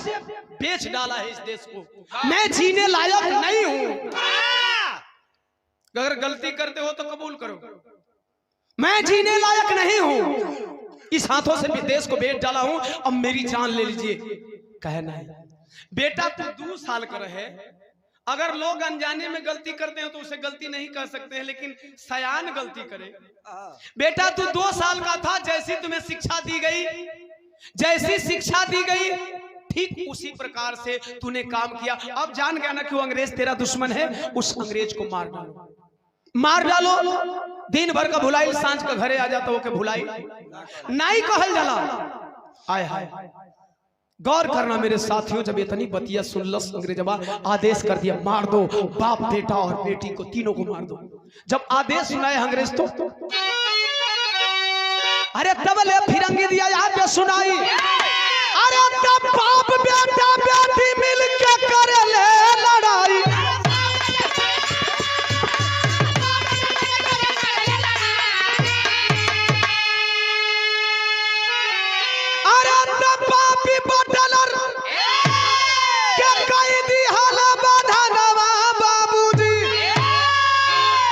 बेच डाला है इस देश को। मैं जीने लायक नहीं हूं। अगर गलती करते हो तो कबूल करो, मैं जीने लायक नहीं हूं। इस हाथों से भी देश को बेच डाला हूं, अब मेरी जान ले लीजिए। कहना है बेटा तू 2 साल का रहे, अगर लोग अनजाने में गलती करते हैं तो उसे गलती नहीं कह सकते हैं, लेकिन सयान गलती करे। बेटा तू 2 साल का था, जैसी तुम्हें शिक्षा दी गई, जैसी शिक्षा दी गई ठीक उसी प्रकार से तूने काम किया। अब जान गया ना कि वो अंग्रेज तेरा दुश्मन है, उस अंग्रेज को मार डालो, मार डालो। दिन भर का भुलाई, सांझ का घरे आ जाता हो के भुलाई नहीं कहल जाला। आय हाय, गौर करना मेरे साथियों, जब इतनी बतिया सुनलस अंग्रेजवा आदेश कर दिया मार दो, बाप बेटा और बेटी को तीनों को मार दो। जब आदेश सुनाए अंग्रेज तो अरे तब ले फिरंगी दिया याद पे सुनाई। अरे तब बाप बेटा बेटी मिल के करे ले लड़ाई। अरे तब बापी बटलर के कई दी हाला बाधनवा बाबूजी।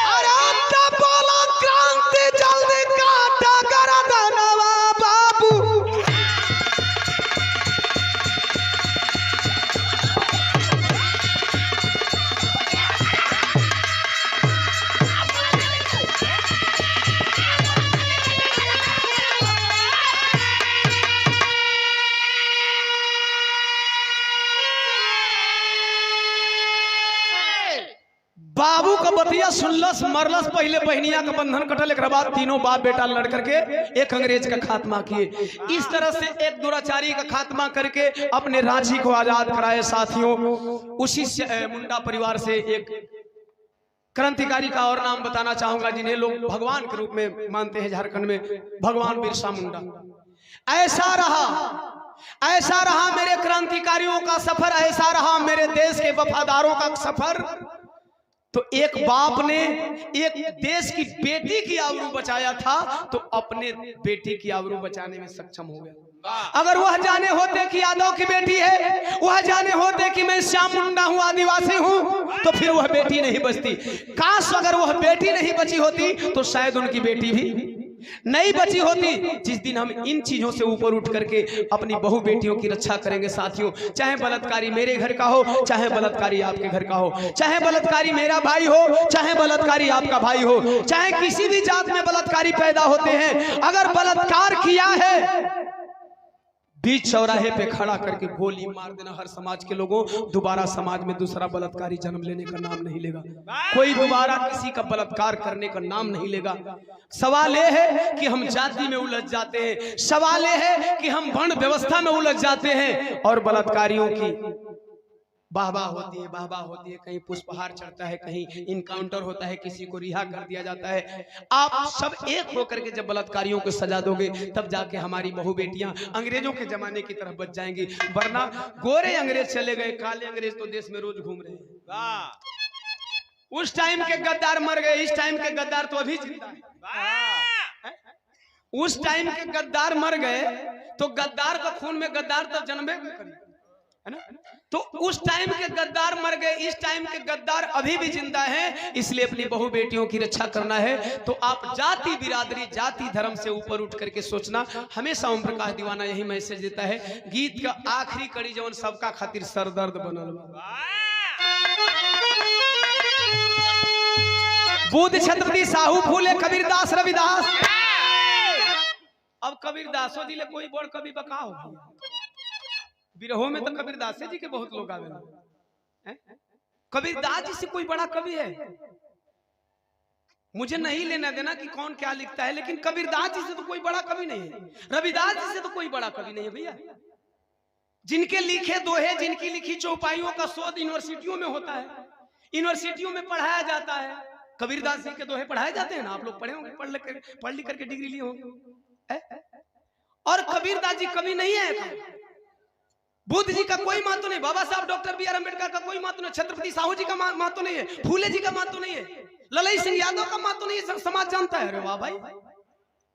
अरे तब बोला क्रांति जल्दी काटा गर्दनवा बाबू। बाबू का बतिया सुनलस, मरलस, पहले बहनिया का बंधन कटल, एक बाद तीनों बाप बेटा लड़ करके एक अंग्रेज का खात्मा किए। इस तरह से एक दुराचारी का खात्मा करके अपने राज्य को आजाद कराए। साथियों उसी मुंडा परिवार से एक क्रांतिकारी का और नाम बताना चाहूंगा, जिन्हें लोग भगवान के रूप में मानते हैं झारखंड में, भगवान बिरसा मुंडा। ऐसा रहा मेरे क्रांतिकारियों का सफर, ऐसा रहा मेरे देश के वफादारों का सफर। तो एक बाप ने एक देश की बेटी की आबरू बचाया था, तो अपने बेटी की आबरू बचाने में सक्षम हो गया। अगर वह जाने होते कि यादव की बेटी है, वह जाने होते कि मैं श्याम मुंडा हूं, आदिवासी हूं, तो फिर वह बेटी नहीं बचती। काश अगर वह बेटी नहीं बची होती तो शायद उनकी बेटी भी नहीं बची होती। जिस दिन हम इन चीजों से ऊपर उठ करके अपनी बहु बेटियों की रक्षा करेंगे साथियों, चाहे बलात्कारी मेरे घर का हो, चाहे बलात्कारी आपके घर का हो, चाहे बलात्कारी मेरा भाई हो, चाहे बलात्कारी आपका भाई हो, चाहे किसी भी जात में बलात्कारी पैदा होते हैं, अगर बलात्कार किया है बीच चौराहे पे खड़ा करके गोली मार देना हर समाज के लोगों। दोबारा समाज में दूसरा बलात्कारी जन्म लेने का नाम नहीं लेगा, कोई दोबारा किसी का बलात्कार करने का नाम नहीं लेगा। सवाल यह है कि हम जाति में उलझ जाते हैं, सवाल यह है कि हम वर्ण व्यवस्था में उलझ जाते हैं और बलात्कारियों की वाहवाह होती है, वाहवाह होती है, कहीं पुष्पहार चढ़ता है, कहीं इनकाउंटर होता है, किसी को रिहा कर दिया जाता है। आप सब एक होकर के जब बलात्कारियों को सजा दोगे तब जाके हमारी बहू बेटियां अंग्रेजों के जमाने की तरफ बच जाएंगी, वरना गोरे अंग्रेज चले गए, काले अंग्रेज तो देश में रोज घूम रहे हैं। उस टाइम के गद्दार मर गए, इस टाइम के गद्दार तो अभी जिंदा है। उस टाइम के गद्दार मर गए तो गद्दार का खून में गद्दार तब जन्मे है ना। तो उस टाइम के गद्दार मर गए, इस टाइम के गद्दार अभी भी जिंदा हैं, इसलिए अपनी बहू बेटियों की रक्षा करना है। तो आप जाति बिरादरी जाति धर्म से ऊपर उठ करके सोचना। हमेशा ओम प्रकाश दीवाना यही मैसेज देता है, गीत का आखिरी कड़ी जवन सबका खातिर सरदर्द बनल बा। बुद्ध छत्रपति साहू फूले कबीरदास रविदास। अब कबीरदासो जी ले कोई बड़ कवि बका हो, बिरहो में तो कबीरदास जी के बहुत लोग आवे। कबीरदास जी से कोई बड़ा कवि है? मुझे नहीं लेना देना कि कौन क्या लिखता है, लेकिन कबीरदास जी से तो कोई बड़ा कवि नहीं है, रविदास जी से तो कोई बड़ा कवि नहीं है भैया। जिनके लिखे दोहे, जिनकी लिखी चौपाइयों का शोध यूनिवर्सिटियों में होता है, यूनिवर्सिटियों में पढ़ाया जाता है। कबीरदास जी के दोहे पढ़ाए जाते हैं ना, आप लोग पढ़े होंगे, पढ़ लिख करके डिग्री लिए होंगे। और कबीरदास जी कवि नहीं है। बुद्ध जी का कोई महत्व नहीं, बाबा साहब डॉक्टर बी आर अम्बेडकर का कोई महत्व नहीं, छत्रपति साहू जी का महत्व नहीं है, फूले जी का महत्व नहीं है, ललई सिंह यादव का महत्व नहीं है, समाज जानता है। अरे वाह भाई,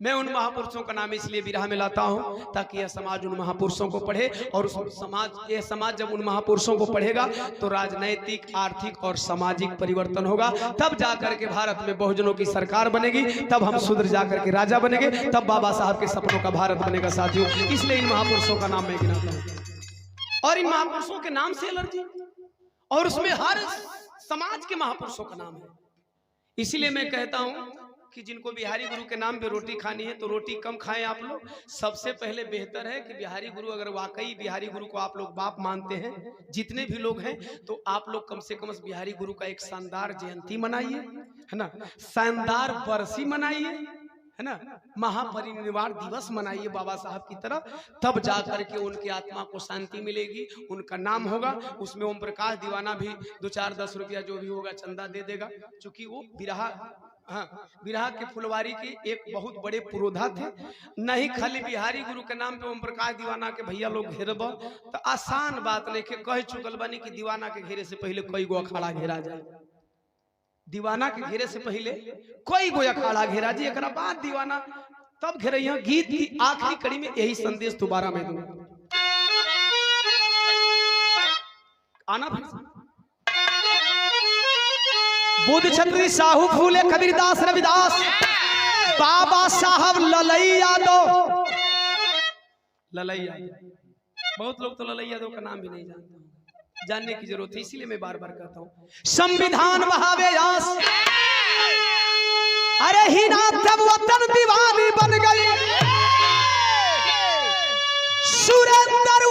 मैं उन महापुरुषों का नाम इसलिए बिरहा में लाता हूं ताकि यह समाज उन महापुरुषों को पढ़े, और यह समाज जब उन महापुरुषों को पढ़ेगा तो राजनैतिक, आर्थिक और सामाजिक परिवर्तन होगा। तब जाकर के भारत में बहुजनों की सरकार बनेगी, तब हम सुधर जाकर के राजा बनेंगे, तब बाबा साहब के सपनों का भारत बनेगा साथियों। इसलिए इन महापुरुषों का नाम मैं गिनाता हूं, और इन महापुरुषों के नाम से एलर्जी, और उसमें हर समाज के महापुरुषों का नाम है। इसीलिए मैं कहता हूं कि जिनको बिहारी गुरु के नाम पे रोटी खानी है तो रोटी कम खाएं आप लोग। सबसे पहले बेहतर है कि बिहारी गुरु, अगर वाकई बिहारी गुरु को आप लोग बाप मानते हैं, जितने भी लोग हैं, तो आप लोग कम से कम बिहारी गुरु का एक शानदार जयंती मनाइए, है ना, शानदार बरसी मनाइए, है ना, महापरिनिर्वाण दिवस मनाइए बाबा साहब की तरह। तब जाकर के उनकी आत्मा को शांति मिलेगी, उनका नाम होगा। उसमें ओम प्रकाश दीवाना भी 2-4-10 रुपया जो भी होगा चंदा दे देगा, क्योंकि वो बिरहा, हाँ, बिरहा के फुलवारी के एक बहुत बड़े पुरोधा थे। नहीं खाली बिहारी गुरु के नाम पे ओम प्रकाश दीवाना के भैया लोग घेरब तो आसान बात नहीं के कह चुकल बानी कि दीवाना के घेरे से पहले कई गो अखाड़ा घेरा जाए। दीवाना के घेरे से पहले कोई गो अखाड़ा घेरा जी, एक बाद दीवाना तब घेरे। यहाँ गीत की आखिरी कड़ी में यही संदेश दोबारा मैं दूंगा। आना बुद्ध छत्रपति साहू फूले कबीरदास रविदास, बाबा साहब ललई यादव। ललई यादव, बहुत लोग तो ललई यादव का नाम भी नहीं जानते, जानने की जरूरत है, इसीलिए मैं बार बार कहता हूँ। संविधान बहावे आस, अरे हिना जब वतन दीवानी बन गई, सुरेंद्र